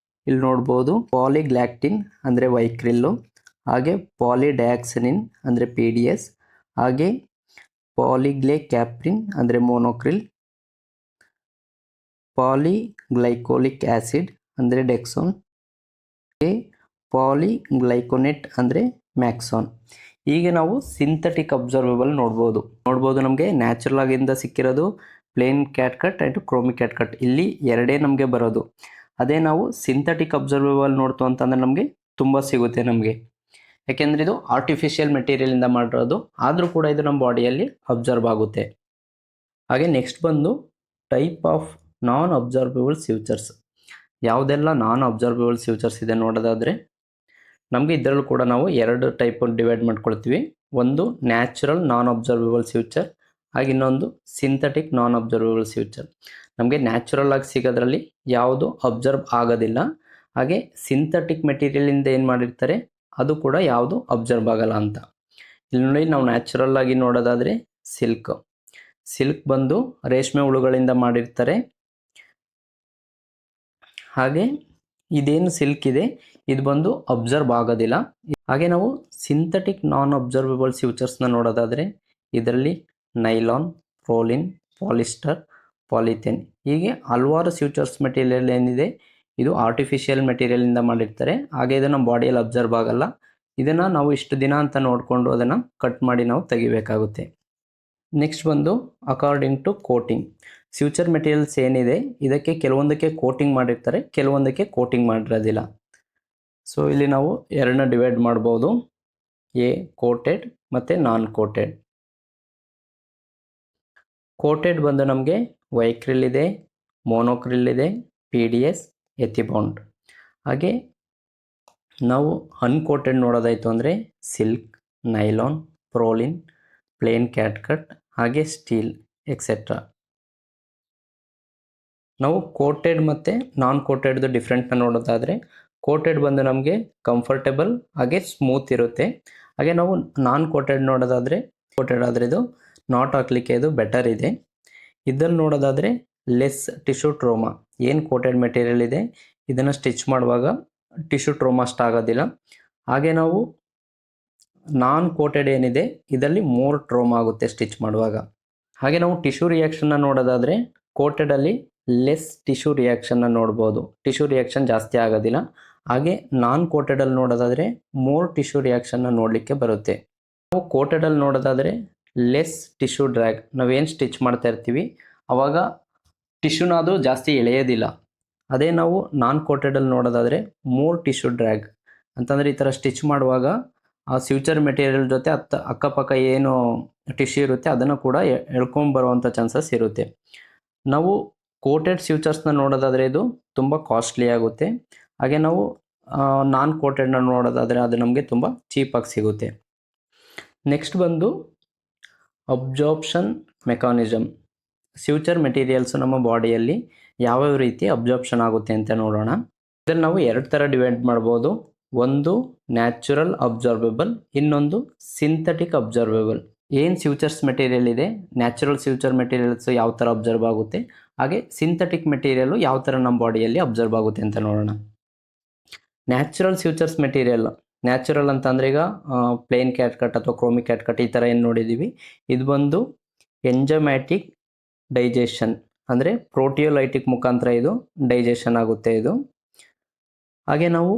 ಇಲ್ಲಿ ನೋಡ್ಬೋದು ಪಾಲಿಗ್ಲ್ಯಾಕ್ಟಿನ್ ಅಂದರೆ ವೈಕ್ರಿಲ್ಲು, ಹಾಗೆ ಪಾಲಿಡಯಾಕ್ಸನಿನ್ ಅಂದರೆ PDS, ಹಾಗೆ ಪಾಲಿಗ್ಲೇಕ್ಯಾಪ್ರಿನ್ ಅಂದರೆ ಮೋನೋಕ್ರಿಲ್, ಪಾಲಿಗ್ಲೈಕೋಲಿಕ್ ಆ್ಯಸಿಡ್ ಅಂದರೆ ಡೆಕ್ಸೋನ್, ಎ ಪಾಲಿಗ್ಲೈಕೋನೇಟ್ ಅಂದರೆ ಮ್ಯಾಕ್ಸಾನ್. ಹೀಗೆ ನಾವು ಸಿಂಥೆಟಿಕ್ ಅಬ್ಸರ್ವೇಬಲ್ ನೋಡ್ಬೋದು ನಮಗೆ ನ್ಯಾಚುರಲ್ ಆಗಿಂದ ಸಿಕ್ಕಿರೋದು ಪ್ಲೇನ್ ಕ್ಯಾಟ್ಕಟ್ ಆ್ಯಂಡ್ ಕ್ರೋಮಿಕ್ ಕ್ಯಾಟ್ಕಟ್, ಇಲ್ಲಿ ಎರಡೇ ನಮಗೆ ಬರೋದು. ಅದೇ ನಾವು ಸಿಂಥೆಟಿಕ್ ಅಬ್ಸರ್ವೇಬಲ್ ನೋಡ್ತು ಅಂತಂದರೆ ನಮಗೆ ತುಂಬ ಸಿಗುತ್ತೆ ನಮಗೆ, ಯಾಕೆಂದರೆ ಇದು ಆರ್ಟಿಫಿಷಿಯಲ್ ಮೆಟೀರಿಯಲಿಂದ ಮಾಡಿರೋದು, ಆದರೂ ಕೂಡ ಇದು ನಮ್ಮ ಬಾಡಿಯಲ್ಲಿ ಅಬ್ಸರ್ವ್ ಆಗುತ್ತೆ. ಹಾಗೆ ನೆಕ್ಸ್ಟ್ ಬಂದು ಟೈಪ್ ಆಫ್ ನಾನ್ ಅಬ್ಸರ್ವೇಬಲ್ ಫ್ಯೂಚರ್ಸ್. ಯಾವುದೆಲ್ಲ ನಾನ್ ಅಬ್ಸರ್ವೇಬಲ್ ಫ್ಯೂಚರ್ಸ್ ಇದೆ ನೋಡೋದಾದರೆ ನಮಗೆ ಇದರಲ್ಲೂ ಕೂಡ ನಾವು ಎರಡು ಟೈಪ್ ಡಿವೈಡ್ ಮಾಡ್ಕೊಳ್ತೀವಿ. ಒಂದು ನ್ಯಾಚುರಲ್ ನಾನ್ ಅಬ್ಸರ್ವೇಬಲ್ ಫ್ಯೂಚರ್, ಹಾಗೆ ಇನ್ನೊಂದು ಸಿಂಥೆಟಿಕ್ ನಾನ್ ಅಬ್ಸರ್ವೇಬಲ್ ಫ್ಯೂಚರ್. ನಮಗೆ ನ್ಯಾಚುರಲ್ ಆಗಿ ಸಿಗೋದ್ರಲ್ಲಿ ಯಾವುದು ಅಬ್ಸರ್ವ್ ಆಗೋದಿಲ್ಲ, ಹಾಗೆ ಸಿಂಥೆಟಿಕ್ ಮೆಟೀರಿಯಲಿಂದ ಏನು ಮಾಡಿರ್ತಾರೆ ಅದು ಕೂಡ ಯಾವುದು ಅಬ್ಸರ್ವ್ ಆಗಲ್ಲ ಅಂತ. ಇಲ್ಲಿ ನೋಡಿ, ನಾವು ನ್ಯಾಚುರಲ್ ಆಗಿ ನೋಡೋದಾದರೆ ಸಿಲ್ಕ್ ಬಂದು ರೇಷ್ಮೆ ಹುಳುಗಳಿಂದ ಮಾಡಿರ್ತಾರೆ. ಹಾಗೆ ಇದೇನು ಸಿಲ್ಕ್ ಇದೆ ಇದು ಬಂದು ಅಬ್ಸರ್ವ್ ಆಗೋದಿಲ್ಲ. ಹಾಗೆ ನಾವು ಸಿಂಥೆಟಿಕ್ ನಾನ್ ಅಬ್ಸರ್ವೇಬಲ್ ಫ್ಯೂಚರ್ಸ್ನ ನೋಡೋದಾದರೆ ಇದರಲ್ಲಿ ನೈಲಾನ್, ರೋಲಿನ್, ಪಾಲಿಸ್ಟರ್, ಪಾಲಿಥೇನ್ ಹೀಗೆ ಹಲವಾರು ಫ್ಯೂಚರ್ಸ್ ಮೆಟೀರಿಯಲ್ ಏನಿದೆ ಇದು ಆರ್ಟಿಫಿಷಿಯಲ್ ಮೆಟೀರಿಯಲಿಂದ ಮಾಡಿರ್ತಾರೆ. ಹಾಗೆ ಇದು ನಮ್ಮ ಬಾಡಿಯಲ್ಲಿ ಅಬ್ಸರ್ವ್ ಆಗಲ್ಲ. ಇದನ್ನು ನಾವು ಇಷ್ಟು ದಿನ ಅಂತ ನೋಡಿಕೊಂಡು ಅದನ್ನು ಕಟ್ ಮಾಡಿ ನಾವು ತೆಗಿಬೇಕಾಗುತ್ತೆ. ನೆಕ್ಸ್ಟ್ ಬಂದು according to coating. Suture materials ಏನಿದೆ ಇದಕ್ಕೆ ಕೆಲವೊಂದಕ್ಕೆ ಕೋಟಿಂಗ್ ಮಾಡಿರ್ತಾರೆ, ಕೆಲವೊಂದಕ್ಕೆ ಕೋಟಿಂಗ್ ಮಾಡಿರೋದಿಲ್ಲ. ಸೊ ಇಲ್ಲಿ ನಾವು ಎರಡನ್ನ ಡಿವೈಡ್ ಮಾಡ್ಬೋದು, ಎ ಕೋಟೆಡ್ ಮತ್ತು ನಾನ್ ಕೋಟೆಡ್. ಕೋಟೆಡ್ ಬಂದು ನಮಗೆ ವೈಕ್ರಿಲ್ ಇದೆ, ಮೋನೋಕ್ರಿಲ್ ಇದೆ, PDS, ಎಥಿಬೌಂಡ್. ಹಾಗೆ ನಾವು ಅನ್ಕೋಟೆಡ್ ನೋಡೋದಾಯಿತು ಅಂದರೆ ಸಿಲ್ಕ್, ನೈಲಾನ್, ಪ್ರೋಲಿನ್, ಪ್ಲೇನ್ ಕ್ಯಾಟ್ಕಟ್, ಹಾಗೆ ಸ್ಟೀಲ್ ಎಕ್ಸೆಟ್ರಾ. ನಾವು ಕೋಟೆಡ್ ಮತ್ತು ನಾನ್ ಕೋಟೆಡ್ದು ಡಿಫ್ರೆಂಟ್ನ ನೋಡೋದಾದರೆ ಕೋಟೆಡ್ ಬಂದು ನಮಗೆ ಕಂಫರ್ಟೇಬಲ್ ಹಾಗೆ ಸ್ಮೂತ್ ಇರುತ್ತೆ. ಹಾಗೆ ನಾವು ನಾನ್ ಕೋಟೆಡ್ ನೋಡೋದಾದರೆ ಕೋಟೆಡ್ ಆದರೆ ಇದು ನಾಟ್ ಹಾಕ್ಲಿಕ್ಕೆ ಇದು ಬೆಟರ್ ಇದೆ. ಇದನ್ನು ನೋಡೋದಾದರೆ ಲೆಸ್ ಟಿಶ್ಯೂ ಟ್ರೋಮಾ. ಏನು ಕೋಟೆಡ್ ಮೆಟೀರಿಯಲ್ ಇದೆ ಇದನ್ನು ಸ್ಟಿಚ್ ಮಾಡುವಾಗ ಟಿಶ್ಯೂ ಟ್ರೋಮಾ ಅಷ್ಟು ಆಗೋದಿಲ್ಲ. ಹಾಗೆ ನಾವು ನಾನ್ ಕೋಟೆಡ್ ಏನಿದೆ ಇದರಲ್ಲಿ ಮೋರ್ ಟ್ರೋಮಾ ಆಗುತ್ತೆ ಸ್ಟಿಚ್ ಮಾಡುವಾಗ. ಹಾಗೆ ನಾವು ಟಿಶ್ಯೂ ರಿಯಾಕ್ಷನ್ನ ನೋಡೋದಾದರೆ ಕೋಟೆಡಲ್ಲಿ ಲೆಸ್ ಟಿಶ್ಯೂ ರಿಯಾಕ್ಷನ್ನ ನೋಡ್ಬೋದು, ಟಿಶ್ಯೂ ರಿಯಾಕ್ಷನ್ ಜಾಸ್ತಿ ಆಗೋದಿಲ್ಲ. ಹಾಗೆ ನಾನ್ ಕೋಟೆಡಲ್ಲಿ ನೋಡೋದಾದರೆ ಮೋರ್ ಟಿಶ್ಯೂ ರಿಯಾಕ್ಷನ್ನ ನೋಡಲಿಕ್ಕೆ ಬರುತ್ತೆ. ನಾವು ಕೋಟೆಡಲ್ಲಿ ನೋಡೋದಾದರೆ ಲೆಸ್ ಟಿಶ್ಯೂ ಡ್ರ್ಯಾಗ್. ನಾವೇನು ಸ್ಟಿಚ್ ಮಾಡ್ತಾ ಇರ್ತೀವಿ ಆವಾಗ ಟಿಶ್ಯೂನ ಅದು ಜಾಸ್ತಿ ಎಳೆಯೋದಿಲ್ಲ. ಅದೇ ನಾವು ನಾನ್ ಕೋಟೆಡಲ್ಲಿ ನೋಡೋದಾದರೆ ಮೋರ್ ಟಿಶ್ಯೂ ಡ್ರ್ಯಾಗ್ ಅಂತಂದರೆ ಈ ಥರ ಸ್ಟಿಚ್ ಮಾಡುವಾಗ ಆ ಫ್ಯೂಚರ್ ಮೆಟೀರಿಯಲ್ ಜೊತೆ ಅಕ್ಕಪಕ್ಕ ಏನು ಟಿಶ್ಯೂ ಇರುತ್ತೆ ಅದನ್ನು ಕೂಡ ಎಳ್ಕೊಂಬರುವಂಥ ಚಾನ್ಸಸ್ ಇರುತ್ತೆ. ನಾವು ಕೋಟೆಡ್ ಫ್ಯೂಚರ್ಸ್ನ ನೋಡೋದಾದರೆ ಇದು ತುಂಬ ಕಾಸ್ಟ್ಲಿ ಆಗುತ್ತೆ. ಹಾಗೆ ನಾವು ನಾನ್ ಕೋಟೆಡ್ನ ನೋಡೋದಾದರೆ ಅದು ನಮಗೆ ತುಂಬ ಚೀಪಾಗಿ ಸಿಗುತ್ತೆ. ನೆಕ್ಸ್ಟ್ ಬಂದು ಅಬ್ಸಾರ್ಪ್ಷನ್ ಮೆಕಾನಿಸಮ್. ಫ್ಯೂಚರ್ ಮೆಟೀರಿಯಲ್ಸು ನಮ್ಮ ಬಾಡಿಯಲ್ಲಿ ಯಾವ್ಯಾವ ರೀತಿ ಅಬ್ಸಾರ್ಪ್ಷನ್ ಆಗುತ್ತೆ ಅಂತ ನೋಡೋಣ. ಇದನ್ನು ನಾವು ಎರಡು ಥರ ಡಿವೈಡ್ ಮಾಡ್ಬೋದು. ಒಂದು ನ್ಯಾಚುರಲ್ ಅಬ್ಸರ್ವೇಬಲ್, ಇನ್ನೊಂದು ಸಿಂಥೆಟಿಕ್ ಅಬ್ಸರ್ವೇಬಲ್. ಏನು ಫ್ಯೂಚರ್ಸ್ ಮೆಟೀರಿಯಲ್ ಇದೆ ನ್ಯಾಚುರಲ್ ಫ್ಯೂಚರ್ ಮೆಟೀರಿಯಲ್ಸ್ ಯಾವ ಥರ ಅಬ್ಸರ್ವ್ ಆಗುತ್ತೆ, ಹಾಗೆ ಸಿಂಥೆಟಿಕ್ ಮೆಟೀರಿಯಲ್ಲು ಯಾವ ಥರ ನಮ್ಮ ಬಾಡಿಯಲ್ಲಿ ಅಬ್ಸರ್ವ್ ಆಗುತ್ತೆ ಅಂತ ನೋಡೋಣ. ನ್ಯಾಚುರಲ್ ಫ್ಯೂಚರ್ಸ್ ಮೆಟೀರಿಯಲ್, ನ್ಯಾಚುರಲ್ ಅಂತಂದರೆ ಈಗ ಪ್ಲೇನ್ ಕ್ಯಾಟ್ಕಟ್ ಅಥವಾ ಕ್ರೋಮಿಕ್ ಕ್ಯಾಟ್ಕಟ್ ಈ ಥರ ಏನು ನೋಡಿದ್ದೀವಿ ಇದು ಬಂದು ಎಂಜಮ್ಯಾಟಿಕ್ ಡೈಜೆಷನ್ ಅಂದರೆ ಪ್ರೋಟಿಯೋಲೈಟಿಕ್ ಮುಖಾಂತರ ಇದು ಡೈಜೆಷನ್ ಆಗುತ್ತೆ ಇದು. ಹಾಗೆ ನಾವು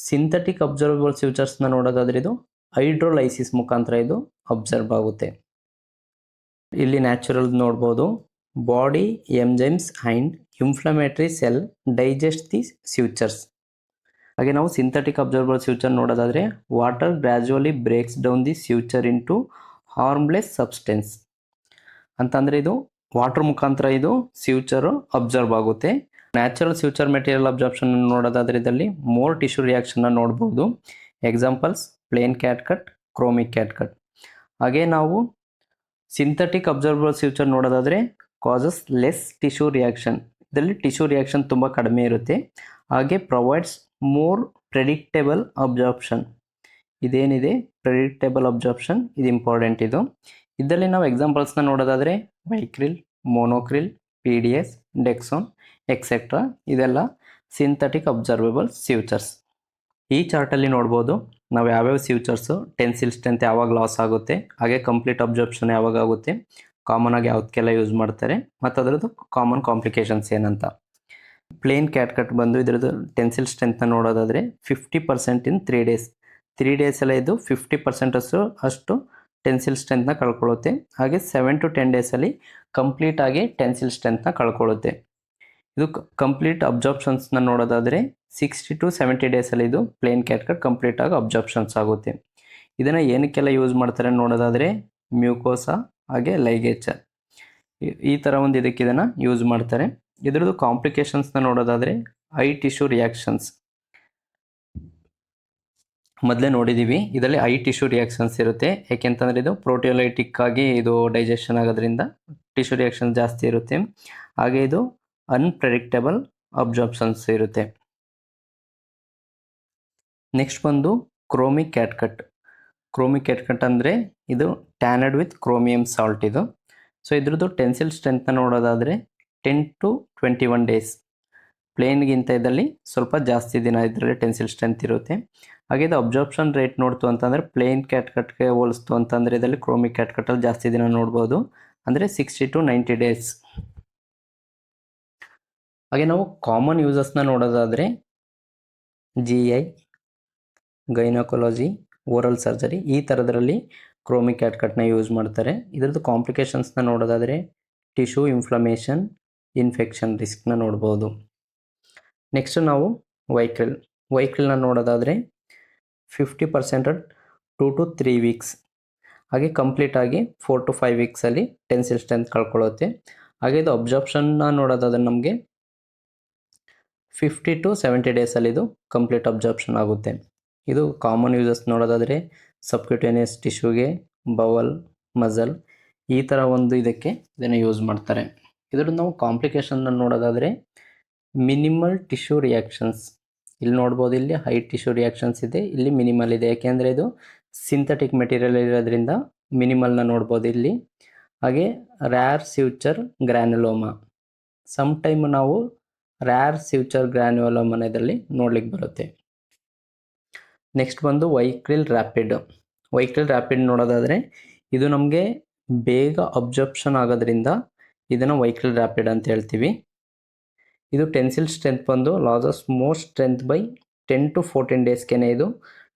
ಸಿಂಥೆಟಿಕ್ ಅಬ್ಸರ್ವೇಬಲ್ ಫ್ಯೂಚರ್ಸ್ನ ನೋಡೋದಾದರೆ ಇದು ಹೈಡ್ರೋಲೈಸಿಸ್ ಮುಖಾಂತರ ಇದು ಅಬ್ಸರ್ವ್ ಆಗುತ್ತೆ. ಇಲ್ಲಿ ನ್ಯಾಚುರಲ್ ನೋಡ್ಬೋದು, body enzymes and inflammatory cell digest the sutures. ಹಾಗೆ ನಾವು ಸಿಂಥೆಟಿಕ್ ಅಬ್ಸರ್ವೇಬಲ್ ಫ್ಯೂಚರ್ ನೋಡೋದಾದರೆ water gradually breaks down the suture into harmless substance ಅಂತಂದರೆ ಇದು ವಾಟರ್ ಮುಖಾಂತರ ಇದು ಫ್ಯೂಚರು ಅಬ್ಸರ್ವ್ ಆಗುತ್ತೆ. ನ್ಯಾಚುರಲ್ ಫ್ಯೂಚರ್ ಮೆಟೀರಿಯಲ್ ಅಬ್ಸಾರ್ಪ್ಷನ್ ನೋಡೋದಾದರೆ ಇದರಲ್ಲಿ ಮೋರ್ ಟಿಶ್ಯೂ ರಿಯಾಕ್ಷನ್ನ ನೋಡ್ಬೋದು. Examples plain catgut, chromic catgut. ಹಾಗೆ ನಾವು ಸಿಂಥೆಟಿಕ್ ಅಬ್ಸರ್ವೇಬಲ್ ಫ್ಯೂಚರ್ ನೋಡೋದಾದರೆ ಕಾಸಸ್ ಲೆಸ್ ಟಿಶ್ಯೂ ರಿಯಾಕ್ಷನ್. ಇದರಲ್ಲಿ ಟಿಶ್ಯೂ ರಿಯಾಕ್ಷನ್ ತುಂಬ ಕಡಿಮೆ ಇರುತ್ತೆ. ಹಾಗೆ provides more predictable absorption. ಇದೇನಿದೆ predictable absorption ಇದು ಇಂಪಾರ್ಟೆಂಟ್ ಇದು. ಇದರಲ್ಲಿ ನಾವು ಎಕ್ಸಾಂಪಲ್ಸ್ನ ನೋಡೋದಾದರೆ ವೈಕ್ರಿಲ್, ಮೋನೋಕ್ರಿಲ್, PDS, ಡೆಕ್ಸೋನ್ ಎಕ್ಸೆಟ್ರಾ ಇದೆಲ್ಲ ಸಿಂಥೆಟಿಕ್ ಅಬ್ಸರ್ವೇಬಲ್ ಫ್ಯೂಚರ್ಸ್. ಈ ಚಾರ್ಟಲ್ಲಿ ನೋಡ್ಬೋದು ನಾವು ಯಾವ್ಯಾವ ಫ್ಯೂಚರ್ಸು ಟೆನ್ಸಿಲ್ ಸ್ಟ್ರೆಂತ್ ಯಾವಾಗ ಲಾಸ್ ಆಗುತ್ತೆ, ಹಾಗೆ ಕಂಪ್ಲೀಟ್ ಅಬ್ಸಾರ್ಪ್ಷನ್ ಯಾವಾಗ ಆಗುತ್ತೆ, ಕಾಮನ್ ಆಗಿ ಯಾವುದಕ್ಕೆಲ್ಲ ಯೂಸ್ ಮಾಡ್ತಾರೆ ಮತ್ತು ಅದರದ್ದು ಕಾಮನ್ ಕಾಂಪ್ಲಿಕೇಶನ್ಸ್ ಏನಂತ. ಪ್ಲೇನ್ ಕ್ಯಾಟ್ ಕಟ್ ಬಂದು ಇದರದ್ದು ಟೆನ್ಸಿಲ್ ಸ್ಟ್ರೆಂತ್ನ ನೋಡೋದಾದರೆ 50% ಇನ್ 3 ಡೇಸ್. 3 ಡೇಸಲ್ಲೇ ಇದು 50% ಅಷ್ಟು ಟೆನ್ಸಿಲ್ ಸ್ಟ್ರೆಂತ್ನ ಕಳ್ಕೊಳ್ಳುತ್ತೆ. ಹಾಗೆ 7 to 10 ಡೇಸಲ್ಲಿ ಕಂಪ್ಲೀಟಾಗಿ ಟೆನ್ಸಿಲ್ ಸ್ಟ್ರೆಂತ್ನ ಕಳ್ಕೊಳ್ಳುತ್ತೆ. ಇದು ಕಂಪ್ಲೀಟ್ ಅಬ್ಸಾರ್ಪ್ಷನ್ಸ್ನ ನೋಡೋದಾದರೆ 60 to 70 ಡೇಸಲ್ಲಿ ಇದು ಪ್ಲೇನ್ ಕ್ಯಾಟ್ ಕಟ್ ಕಂಪ್ಲೀಟಾಗಿ ಅಬ್ಸಾರ್ಪ್ಷನ್ಸ್ ಆಗುತ್ತೆ. ಇದನ್ನು ಏನಕ್ಕೆಲ್ಲ ಯೂಸ್ ಮಾಡ್ತಾರೆ ನೋಡೋದಾದರೆ ಮ್ಯೂಕೋಸಾ ಹಾಗೆ ಲೈಗೇಚರ್ ಈ ಥರ ಒಂದು ಇದಕ್ಕೆ ಇದನ್ನು ಯೂಸ್ ಮಾಡ್ತಾರೆ. ಇದರದ್ದು ಕಾಂಪ್ಲಿಕೇಶನ್ಸ್ನ ನೋಡೋದಾದರೆ ಐ ಟಿಶ್ಯೂ ರಿಯಾಕ್ಷನ್ಸ್ ಮೊದಲೇ ನೋಡಿದ್ದೀವಿ. ಇದರಲ್ಲಿ ಐ ಟಿಶ್ಯೂ ರಿಯಾಕ್ಷನ್ಸ್ ಇರುತ್ತೆ. ಯಾಕೆಂತಂದರೆ ಇದು ಪ್ರೋಟಿಯೋಲೈಟಿಕ್ ಆಗಿ ಇದು ಡೈಜೆಷನ್ ಆಗೋದ್ರಿಂದ ಟಿಶ್ಯೂ ರಿಯಾಕ್ಷನ್ ಜಾಸ್ತಿ ಇರುತ್ತೆ. ಹಾಗೆ ಇದು ಅನ್ಪ್ರೆಡಿಕ್ಟಬಲ್ ಅಬ್ಸಾರ್ಪ್ಷನ್ಸ್ ಇರುತ್ತೆ. ನೆಕ್ಸ್ಟ್ ಬಂದು ಕ್ರೋಮಿಕ್ ಕ್ಯಾಟ್ ಕಟ್. ಕ್ರೋಮಿಕ್ ಕ್ಯಾಟ್ ಕಟ್ ಅಂದರೆ ಇದು ಟ್ಯಾನಡ್ ವಿತ್ ಕ್ರೋಮಿಯಂ ಸಾಲ್ಟ್ ಇದು. ಸೊ ಇದ್ರದ್ದು ಟೆನ್ಸಿಲ್ ಸ್ಟ್ರೆಂತ್ನ ನೋಡೋದಾದರೆ 10 to 21 ಡೇಸ್. ಪ್ಲೇನ್ಗಿಂತ ಇದರಲ್ಲಿ ಸ್ವಲ್ಪ ಜಾಸ್ತಿ ದಿನ ಇದರಲ್ಲಿ ಟೆನ್ಸಿಲ್ ಸ್ಟ್ರೆಂತ್ ಇರುತ್ತೆ. ಹಾಗೆ ಇದು ಅಬ್ಸಾರ್ಪ್ಷನ್ ರೇಟ್ ನೋಡ್ತು ಅಂತಂದರೆ ಪ್ಲೇನ್ ಕ್ಯಾಟ್ ಕಟ್ಗೆ ಹೋಲಿಸ್ತು ಅಂತಂದರೆ ಇದರಲ್ಲಿ ಕ್ರೋಮಿಕ್ ಕ್ಯಾಟ್ ಕಟ್ಟಲ್ಲಿ ಜಾಸ್ತಿ ದಿನ ನೋಡ್ಬೋದು, ಅಂದರೆ 60 to 90 ಡೇಸ್. ಹಾಗೆ ನಾವು ಕಾಮನ್ ಯೂಸಸ್ನ ನೋಡೋದಾದರೆ GI, ಗೈನಕಾಲಜಿ, ಓರಲ್ ಸರ್ಜರಿ ಈ ಥರದ್ರಲ್ಲಿ ಕ್ರೋಮಿಕ್ ಕ್ಯಾಟ್ ಕಟ್ನ ಯೂಸ್ ಮಾಡ್ತಾರೆ. ಇದರದ್ದು ಕಾಂಪ್ಲಿಕೇಶನ್ಸ್ನ ನೋಡೋದಾದರೆ ಟಿಶ್ಯೂ ಇನ್ಫ್ಲಮೇಷನ್, ಇನ್ಫೆಕ್ಷನ್ ರಿಸ್ಕ್ನ ನೋಡ್ಬೋದು. ನೆಕ್ಸ್ಟ್ ನಾವು ವೈಕ್ರಿಲ್ನ ನೋಡೋದಾದರೆ 50% 2 to 3 ವೀಕ್ಸ್. ಹಾಗೆ ಕಂಪ್ಲೀಟಾಗಿ 4 to 5 ವೀಕ್ಸಲ್ಲಿ ಟೆನ್ಸಿಲ್ ಸ್ಟ್ರೆಂತ್ ಕಳ್ಕೊಳ್ಳುತ್ತೆ. ಹಾಗೆ ಇದು ಅಬ್ಸಾರ್ಪ್ಷನ್ನ ನೋಡೋದಾದರೆ ನಮಗೆ 50 to 70 ಡೇಸಲ್ಲಿ ಇದು ಕಂಪ್ಲೀಟ್ ಅಬ್ಸಾರ್ಪ್ಷನ್ ಆಗುತ್ತೆ. ಇದು ಕಾಮನ್ ಯೂಸಸ್ ನೋಡೋದಾದರೆ ಸಬ್ಕ್ಯೂಟೇನಿಯಸ್ ಟಿಶ್ಯೂಗೆ, ಬವಲ್, ಮಸಲ್ ಈ ಥರ ಒಂದು ಇದಕ್ಕೆ ಇದನ್ನು ಯೂಸ್ ಮಾಡ್ತಾರೆ. ಇದರಲ್ಲಿ ನಾವು ಕಾಂಪ್ಲಿಕೇಶನ್ನ ನೋಡೋದಾದರೆ ಮಿನಿಮಲ್ ಟಿಶ್ಯೂ ರಿಯಾಕ್ಷನ್ಸ್ ಇಲ್ಲಿ ನೋಡ್ಬೋದು. ಇಲ್ಲಿ ಹೈ ಟಿಶ್ಯೂ ರಿಯಾಕ್ಷನ್ಸ್ ಇದೆ, ಇಲ್ಲಿ ಮಿನಿಮಲ್ ಇದೆ. ಯಾಕೆಂದರೆ ಇದು ಸಿಂಥೆಟಿಕ್ ಮೆಟೀರಿಯಲ್ ಇರೋದ್ರಿಂದ ಮಿನಿಮಲ್ನ ನೋಡ್ಬೋದು ಇಲ್ಲಿ. ಹಾಗೆ ರ್ಯಾರ್ ಸ್ಯೂಚರ್ ಗ್ರ್ಯಾನ್ಯುಲೋಮಾ, ಸಮ್ ಟೈಮ್ ನಾವು ರ್ಯಾರ್ ಸ್ಯೂಚರ್ ಗ್ರ್ಯಾನ್ಯುಲೋಮಾ ಇದರಲ್ಲಿ ನೋಡ್ಲಿಕ್ಕೆ ಬರುತ್ತೆ. ನೆಕ್ಸ್ಟ್ ಬಂದು ವೈಕ್ರಿಲ್ ರ್ಯಾಪಿಡ್ ನೋಡೋದಾದರೆ ಇದು ನಮಗೆ ಬೇಗ ಅಬ್ಸಾರ್ಪ್ಷನ್ ಆಗೋದ್ರಿಂದ ಇದನ್ನು ವೈಕ್ರಿಲ್ ರ್ಯಾಪಿಡ್ ಅಂತ ಹೇಳ್ತೀವಿ. ಇದು ಟೆನ್ಸಿಲ್ ಸ್ಟ್ರೆಂತ್ ಬಂದು losses most strength by 10 to 14 ಡೇಸ್ಗೆ ಇದು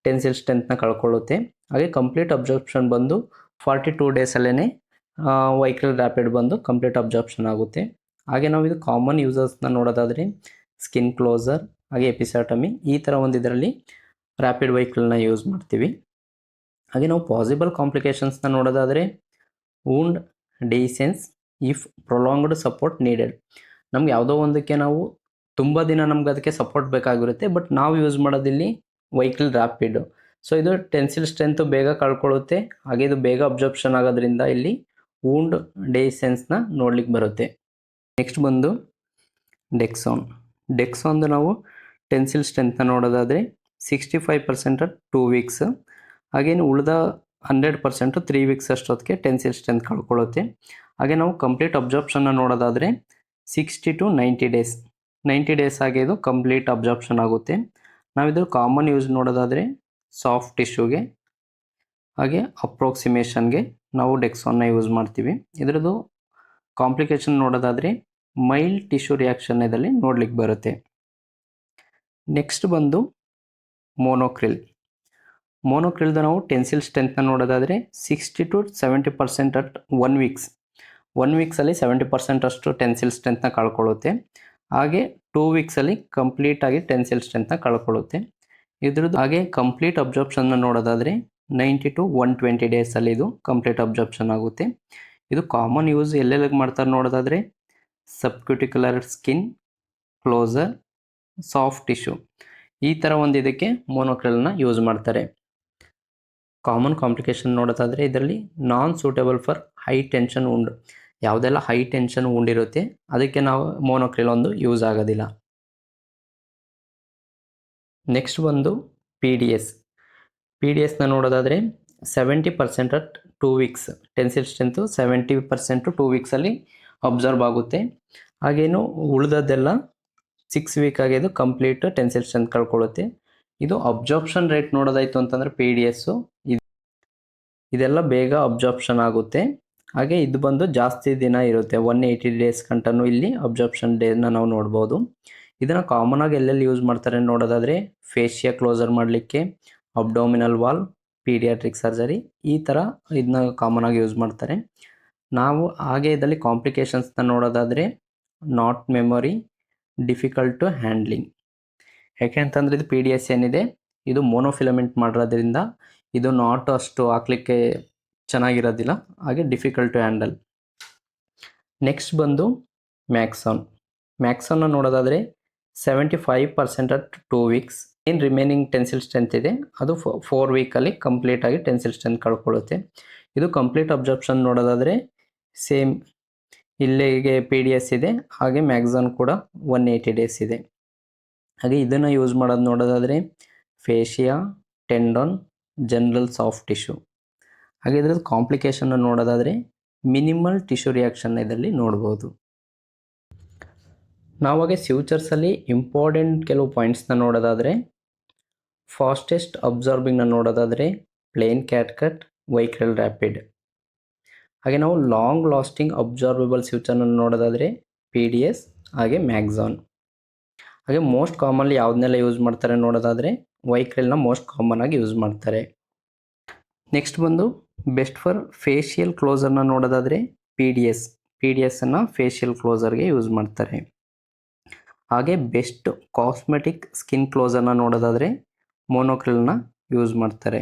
ಟೆನ್ಸಿಲ್ ಸ್ಟ್ರೆಂತ್ನ ಕಳ್ಕೊಳ್ಳುತ್ತೆ. ಹಾಗೆ ಕಂಪ್ಲೀಟ್ ಅಬ್ಸಾರ್ಪ್ಷನ್ ಬಂದು 42 ಡೇಸಲ್ಲೇ ವೈಕ್ರಿಲ್ ರ್ಯಾಪಿಡ್ ಬಂದು ಕಂಪ್ಲೀಟ್ ಅಬ್ಸಾರ್ಪ್ಷನ್ ಆಗುತ್ತೆ. ಹಾಗೆ ನಾವು ಇದು ಕಾಮನ್ ಯೂಸಸ್ನ ನೋಡೋದಾದರೆ ಸ್ಕಿನ್ ಕ್ಲೋಸರ್ ಹಾಗೆ ಎಪಿಸಾಟಮಿ ಈ ಥರ ಒಂದು ಇದರಲ್ಲಿ ರ್ಯಾಪಿಡ್ ವೈಕ್ರಿಲ್ನ ಯೂಸ್ ಮಾಡ್ತೀವಿ. ಹಾಗೆ ನಾವು ಪಾಸಿಬಲ್ ಕಾಂಪ್ಲಿಕೇಶನ್ಸ್ನ ನೋಡೋದಾದರೆ wound dehiscence if prolonged support needed. ನಮ್ಗೆ ಯಾವುದೋ ಒಂದಕ್ಕೆ ನಾವು ತುಂಬ ದಿನ ನಮ್ಗೆ ಅದಕ್ಕೆ ಸಪೋರ್ಟ್ ಬೇಕಾಗಿರುತ್ತೆ, ಬಟ್ ನಾವು ಯೂಸ್ ಮಾಡೋದಿಲ್ಲಿ ವೈಕ್ರಿಲ್ ರ್ಯಾಪಿಡ್. ಸೊ ಇದು ಟೆನ್ಸಿಲ್ ಸ್ಟ್ರೆಂತ್ ಬೇಗ ಕಳ್ಕೊಳ್ಳುತ್ತೆ. ಹಾಗೆ ಇದು ಬೇಗ ಅಬ್ಸಾರ್ಪ್ಷನ್ ಆಗೋದ್ರಿಂದ ಇಲ್ಲಿ ವೂಂಡ್ ಡೆಹಿಸೆನ್ಸ್ನ ನೋಡ್ಲಿಕ್ಕೆ ಬರುತ್ತೆ. ನೆಕ್ಸ್ಟ್ ಬಂದು ಡೆಕ್ಸಾನ್ದು ನಾವು ಟೆನ್ಸಿಲ್ ಸ್ಟ್ರೆಂತ್ನ ನೋಡೋದಾದರೆ 65% 2 ವೀಕ್ಸ್. ಹಾಗೇನು ಉಳಿದ 100% 3 ವೀಕ್ಸ್ ಅಷ್ಟೊತ್ತಿಗೆ ಟೆನ್ಸಿಲ್ ಸ್ಟ್ರೆಂತ್ ಕಳ್ಕೊಳ್ಳುತ್ತೆ. ಹಾಗೆ ನಾವು ಕಂಪ್ಲೀಟ್ ಅಬ್ಸಾರ್ಪ್ಷನ್ನ ನೋಡೋದಾದರೆ 60 to 90 ಡೇಸ್. 90 ಡೇಸ್ ಆಗಿ ಇದು ಕಂಪ್ಲೀಟ್ ಅಬ್ಸಾರ್ಪ್ಷನ್ ಆಗುತ್ತೆ. ನಾವಿದು ಕಾಮನ್ ಯೂಸ್ ನೋಡೋದಾದರೆ ಸಾಫ್ಟ್ ಟಿಶ್ಯೂಗೆ ಹಾಗೆ ಅಪ್ರಾಕ್ಸಿಮೇಷನ್ಗೆ ನಾವು ಡೆಕ್ಸಾನ್ನ ಯೂಸ್ ಮಾಡ್ತೀವಿ. ಇದರದ್ದು ಕಾಂಪ್ಲಿಕೇಶನ್ ನೋಡೋದಾದರೆ ಮೈಲ್ಡ್ ಟಿಶ್ಯೂ ರಿಯಾಕ್ಷನ್ ಇದರಲ್ಲಿ ನೋಡ್ಲಿಕ್ಕೆ ಬರುತ್ತೆ. ನೆಕ್ಸ್ಟ್ ಬಂದು ಮೋನೋಕ್ರಿಲ್ದು ನಾವು ಟೆನ್ಸಿಲ್ ಸ್ಟ್ರೆಂತ್ನ ನೋಡೋದಾದರೆ 60 to 70% ಅಟ್ 1 ವೀಕ್ಸ್. 1 ವೀಕ್ಸಲ್ಲಿ 70% ಅಷ್ಟು ಟೆನ್ಸಿಲ್ ಸ್ಟ್ರೆಂತ್ನ ಕಳ್ಕೊಳ್ಳುತ್ತೆ. ಹಾಗೆ 2 ವೀಕ್ಸಲ್ಲಿ ಕಂಪ್ಲೀಟಾಗಿ ಟೆನ್ಸಿಲ್ ಸ್ಟ್ರೆಂತ್ನ ಕಳ್ಕೊಳ್ಳುತ್ತೆ. ಇದ್ರದ್ದು ಹಾಗೆ ಕಂಪ್ಲೀಟ್ ಅಬ್ಸಾರ್ಪ್ಷನ್ನ ನೋಡೋದಾದರೆ 90 to 120 ಡೇಸಲ್ಲಿ ಇದು ಕಂಪ್ಲೀಟ್ ಅಬ್ಸಾರ್ಪ್ಷನ್ ಆಗುತ್ತೆ. ಇದು ಕಾಮನ್ ಯೂಸ್ ಎಲ್ಲೆಲ್ಲಿಗೆ ಮಾಡ್ತಾರೆ ನೋಡೋದಾದರೆ subcuticular skin closure, soft tissue ಈ ಥರ ಒಂದು ಇದಕ್ಕೆ ಮೋನೋಕ್ರಿಲ್ನ ಯೂಸ್ ಮಾಡ್ತಾರೆ. ಕಾಮನ್ ಕಾಂಪ್ಲಿಕೇಶನ್ ನೋಡೋದಾದರೆ ಇದರಲ್ಲಿ non suitable for high tension wound. ಯಾವುದೆಲ್ಲ ಹೈ ಟೆನ್ಷನ್ ವೂಂಡ್ ಇರುತ್ತೆ ಅದಕ್ಕೆ ನಾವು ಮೋನೋಕ್ರಿಲ್ ಒಂದು ಯೂಸ್ ಆಗೋದಿಲ್ಲ. ನೆಕ್ಸ್ಟ್ ಬಂದು PDSನ ನೋಡೋದಾದರೆ 70% ಅಟ್ 2 ವೀಕ್ಸ್. ಟೆನ್ಸಿಲ್ ಸ್ಟ್ರೆಂತು 70% 2 ವೀಕ್ಸಲ್ಲಿ ಅಬ್ಸರ್ವ್ ಆಗುತ್ತೆ. ಹಾಗೇನು ಉಳಿದದ್ದೆಲ್ಲ 6 ವೀಕ್ ಆಗಿ ಇದು ಕಂಪ್ಲೀಟ್ ಟೆನ್ಸಿಲ್ ಸ್ಟ್ರೆಂತ್ ಕಳ್ಕೊಳ್ಳುತ್ತೆ. ಇದು ಅಬ್ಸಾರ್ಪ್ಷನ್ ರೇಟ್ ನೋಡೋದಾಯಿತು ಅಂತಂದರೆ PDSಸು ಇದೆಲ್ಲ ಬೇಗ ಅಬ್ಸಾರ್ಪ್ಷನ್ ಆಗುತ್ತೆ. ಹಾಗೆ ಇದು ಬಂದು ಜಾಸ್ತಿ ದಿನ ಇರುತ್ತೆ, 180 ಡೇಸ್ ಗಂಟನೂ ಇಲ್ಲಿ ಅಬ್ಸಾರ್ಪ್ಷನ್ ಡೇನ ನಾವು ನೋಡ್ಬೋದು. ಇದನ್ನು ಕಾಮನಾಗಿ ಎಲ್ಲೆಲ್ಲಿ ಯೂಸ್ ಮಾಡ್ತಾರೆ ನೋಡೋದಾದರೆ ಫೇಶಿಯಾ ಕ್ಲೋಸರ್ ಮಾಡಲಿಕ್ಕೆ, ಅಬ್ಡೋಮಿನಲ್ ವಾಲ್, ಪೀಡಿಯಾಟ್ರಿಕ್ ಸರ್ಜರಿ, ಈ ಥರ ಇದನ್ನ ಕಾಮನಾಗಿ ಯೂಸ್ ಮಾಡ್ತಾರೆ. ನಾವು ಹಾಗೆ ಇದರಲ್ಲಿ ಕಾಂಪ್ಲಿಕೇಶನ್ಸ್ನ ನೋಡೋದಾದರೆ not memory, difficult to handling. ಯಾಕೆ ಅಂತಂದರೆ ಇದು PDS ಏನಿದೆ ಇದು ಮೋನೋಫಿಲಮೆಂಟ್ ಮಾಡಿರೋದ್ರಿಂದ ಇದು ನಾಟ್ ಅಷ್ಟು ಹಾಕ್ಲಿಕ್ಕೆ ಚೆನ್ನಾಗಿರೋದಿಲ್ಲ, ಹಾಗೆ ಡಿಫಿಕಲ್ಟ್ ಟು ಹ್ಯಾಂಡಲ್. ನೆಕ್ಸ್ಟ್ ಬಂದು ಮ್ಯಾಕ್ಸಾನ್ನ ನೋಡೋದಾದರೆ 75% ಅಟ್ 2 ವೀಕ್ಸ್. ಏನು ರಿಮೈನಿಂಗ್ ಟೆನ್ಸಿಲ್ ಸ್ಟ್ರೆಂತ್ ಇದೆ ಅದು 4 ವೀಕಲ್ಲಿ ಕಂಪ್ಲೀಟಾಗಿ ಟೆನ್ಸಿಲ್ ಸ್ಟ್ರೆಂತ್ ಕಳ್ಕೊಳ್ಳುತ್ತೆ. ಇದು ಕಂಪ್ಲೀಟ್ ಅಬ್ಸರ್ಪ್ಷನ್ ನೋಡೋದಾದರೆ ಸೇಮ್ ಇಲ್ಲಿಗೆ PDS ಇದೆ, ಹಾಗೆ ಮ್ಯಾಕ್ಸಾನ್ ಕೂಡ 180 ಡೇಸ್ ಇದೆ. ಹಾಗೆ ಇದನ್ನು ಯೂಸ್ ಮಾಡೋದು ನೋಡೋದಾದರೆ ಫೇಶಿಯಾ, ಟೆಂಡಾನ್, ಜನರಲ್ ಸಾಫ್ಟ್ ಟಿಶ್ಯೂ. ಹಾಗೆ ಇದರಲ್ಲಿ ಕಾಂಪ್ಲಿಕೇಶನ್ನ ನೋಡೋದಾದರೆ ಮಿನಿಮಲ್ ಟಿಶ್ಯೂ ರಿಯಾಕ್ಷನ್ ಇದರಲ್ಲಿ ನೋಡ್ಬೋದು. ನಾವಾಗೆ ಫ್ಯೂಚರ್ಸಲ್ಲಿ ಇಂಪಾರ್ಟೆಂಟ್ ಕೆಲವು ಪಾಯಿಂಟ್ಸ್ನ ನೋಡೋದಾದರೆ ಫಾಸ್ಟೆಸ್ಟ್ ಅಬ್ಸಾರ್ಬಿಂಗ್ನ ನೋಡೋದಾದರೆ ಪ್ಲೇನ್ ಕ್ಯಾಟ್ಕಟ್, ವೈಕ್ರಲ್ ರ್ಯಾಪಿಡ್. ಹಾಗೆ ನಾವು ಲಾಂಗ್ ಲಾಸ್ಟಿಂಗ್ ಅಬ್ಸಾರ್ಬಬಲ್ ಫ್ಯೂಚರ್ನ ನೋಡೋದಾದರೆ PDS ಹಾಗೆ ಮ್ಯಾಕ್ಸಾನ್. ಹಾಗೆ ಮೋಸ್ಟ್ ಕಾಮನ್ಲಿ ಯಾವುದನ್ನೆಲ್ಲ ಯೂಸ್ ಮಾಡ್ತಾರೆ ನೋಡೋದಾದರೆ ವೈಕ್ರಲ್ನ ಮೋಸ್ಟ್ ಕಾಮನ್ ಆಗಿ ಯೂಸ್ ಮಾಡ್ತಾರೆ. ನೆಕ್ಸ್ಟ್ ಬಂದು ಬೆಸ್ಟ್ ಫಾರ್ ಫೇಶಿಯಲ್ ಕ್ಲೋಸರ್ನ ನೋಡೋದಾದರೆ PDSನ್ನು ಫೇಶಿಯಲ್ ಕ್ಲೋಸರ್ಗೆ ಯೂಸ್ ಮಾಡ್ತಾರೆ. ಹಾಗೆ ಬೆಸ್ಟ್ ಕಾಸ್ಮೆಟಿಕ್ ಸ್ಕಿನ್ ಕ್ಲೋಸರ್ನ ನೋಡೋದಾದರೆ ಮೋನೋಕ್ರಿಲ್ನ ಯೂಸ್ ಮಾಡ್ತಾರೆ.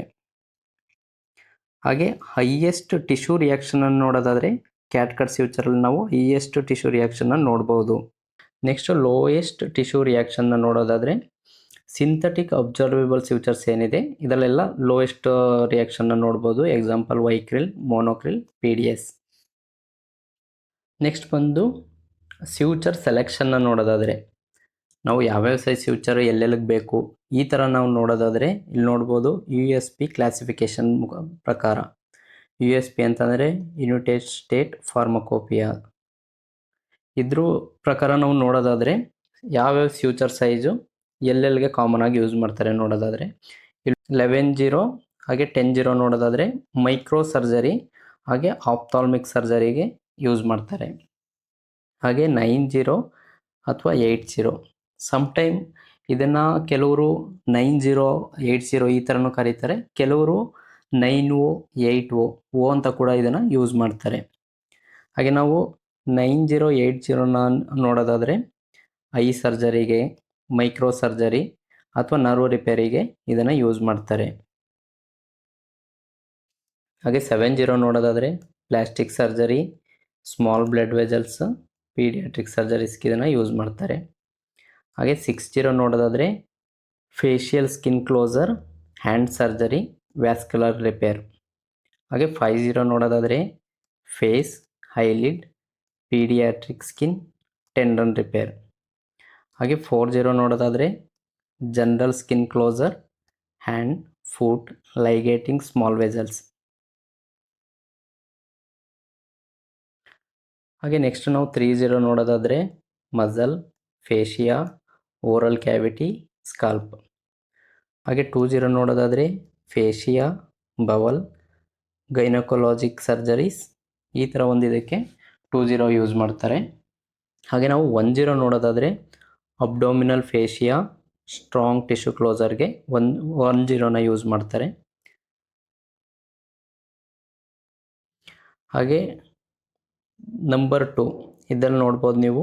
ಹಾಗೆ ಹೈಯೆಸ್ಟ್ ಟಿಶ್ಯೂ ರಿಯಾಕ್ಷನನ್ನು ನೋಡೋದಾದರೆ ಕ್ಯಾಟ್ಕಟ್ ಫ್ಯೂಚರಲ್ಲಿ ನಾವು ಹೈಯೆಸ್ಟ್ ಟಿಶ್ಯೂ ರಿಯಾಕ್ಷನ್ನ ನೋಡ್ಬೋದು. ನೆಕ್ಸ್ಟ್ ಲೋಯೆಸ್ಟ್ ಟಿಶ್ಯೂ ರಿಯಾಕ್ಷನ್ನ ನೋಡೋದಾದರೆ ಸಿಂಥೆಟಿಕ್ ಅಬ್ಸರ್ವೇಬಲ್ ಫ್ಯೂಚರ್ಸ್ ಏನಿದೆ ಇದರಲ್ಲೆಲ್ಲ ಲೋಯೆಸ್ಟ್ ರಿಯಾಕ್ಷನ್ನ ನೋಡ್ಬೋದು. Example Vicryl, Monocryl, PDS. Next ಬಂದು ಫ್ಯೂಚರ್ ಸೆಲೆಕ್ಷನ್ನ ನೋಡೋದಾದರೆ ನಾವು ಯಾವ್ಯಾವ ಸೈಜ್ ಫ್ಯೂಚರ್ ಎಲ್ಲೆಲ್ಲಿಗೆ ಬೇಕು ಈ ಥರ ನಾವು ನೋಡೋದಾದರೆ ಇಲ್ಲಿ ನೋಡ್ಬೋದು USP ಕ್ಲಾಸಿಫಿಕೇಷನ್ ಪ್ರಕಾರ. USP ಅಂತಂದರೆ ಯುನೈಟೆಡ್ ಸ್ಟೇಟ್ ಫಾರ್ಮಕೋಪಿಯಾ. ಇದ್ರ ಪ್ರಕಾರ ನಾವು ನೋಡೋದಾದರೆ ಯಾವ್ಯಾವ ಫ್ಯೂಚರ್ ಸೈಜು ಎಲ್ಲೆಲ್ಲಿಗೆ ಕಾಮನ್ ಆಗಿ ಯೂಸ್ ಮಾಡ್ತಾರೆ ನೋಡೋದಾದರೆ 11-0 ಹಾಗೆ 10-0 ನೋಡೋದಾದರೆ ಮೈಕ್ರೋ ಸರ್ಜರಿ ಹಾಗೆ ಆಪ್ಥಾಲ್ಮಿಕ್ ಸರ್ಜರಿಗೆ ಯೂಸ್ ಮಾಡ್ತಾರೆ. ಹಾಗೆ 9-0 ಅಥವಾ 8-0. ಸಮ್ಟೈಮ್ ಇದನ್ನು ಕೆಲವರು 9-0, 8-0 ಈ ಥರನೂ ಕರೀತಾರೆ, ಕೆಲವರು 9O, 8O ಅಂತ ಕೂಡ ಇದನ್ನು ಯೂಸ್ ಮಾಡ್ತಾರೆ. ಹಾಗೆ ನಾವು 9-0, 8-0ನ ನೋಡೋದಾದರೆ ಐ ಸರ್ಜರಿಗೆ, ಮೈಕ್ರೋ ಸರ್ಜರಿ ಅಥವಾ ನರ್ವ್ ರಿಪೇರಿಗೆ ಇದನ್ನು ಯೂಸ್ ಮಾಡ್ತಾರೆ. ಹಾಗೆ 7-0 ನೋಡೋದಾದರೆ plastic surgery, small blood vessels, paediatric ಸರ್ಜರೀಸ್ಗೆ ಇದನ್ನು ಯೂಸ್ ಮಾಡ್ತಾರೆ. ಹಾಗೆ 6-0 ನೋಡೋದಾದರೆ facial skin closure, hand surgery, vascular repair. ಹಾಗೆ 5-0 ನೋಡೋದಾದರೆ face, eyelid, paediatric skin, tendon repair. ಹಾಗೆ 4-0 ನೋಡೋದಾದರೆ general skin closure, hand, foot, ligating small vessels. ಹಾಗೆ ನೆಕ್ಸ್ಟ್ ನಾವು 3-0 ನೋಡೋದಾದರೆ muscle, fascia, oral cavity, scalp. ಹಾಗೆ 2-0 ನೋಡೋದಾದರೆ ಫೇಶಿಯಾ, ಬವಲ್, ಗೈನಕೊಲಾಜಿಕ್ ಸರ್ಜರೀಸ್, ಈ ಥರ ಒಂದು ಇದಕ್ಕೆ 2-0 ಯೂಸ್ ಮಾಡ್ತಾರೆ. ಹಾಗೆ ನಾವು 1-0 ನೋಡೋದಾದರೆ ಅಬ್ಡೋಮಿನಲ್ ಫೇಶಿಯಾ, ಸ್ಟ್ರಾಂಗ್ ಟಿಶ್ಯೂ ಕ್ಲೋಸರ್ಗೆ 1-0ನ ಯೂಸ್ ಮಾಡ್ತಾರೆ. ಹಾಗೆ ನಂಬರ್ 2 ಇದರಲ್ಲಿ ನೋಡ್ಬೋದು ನೀವು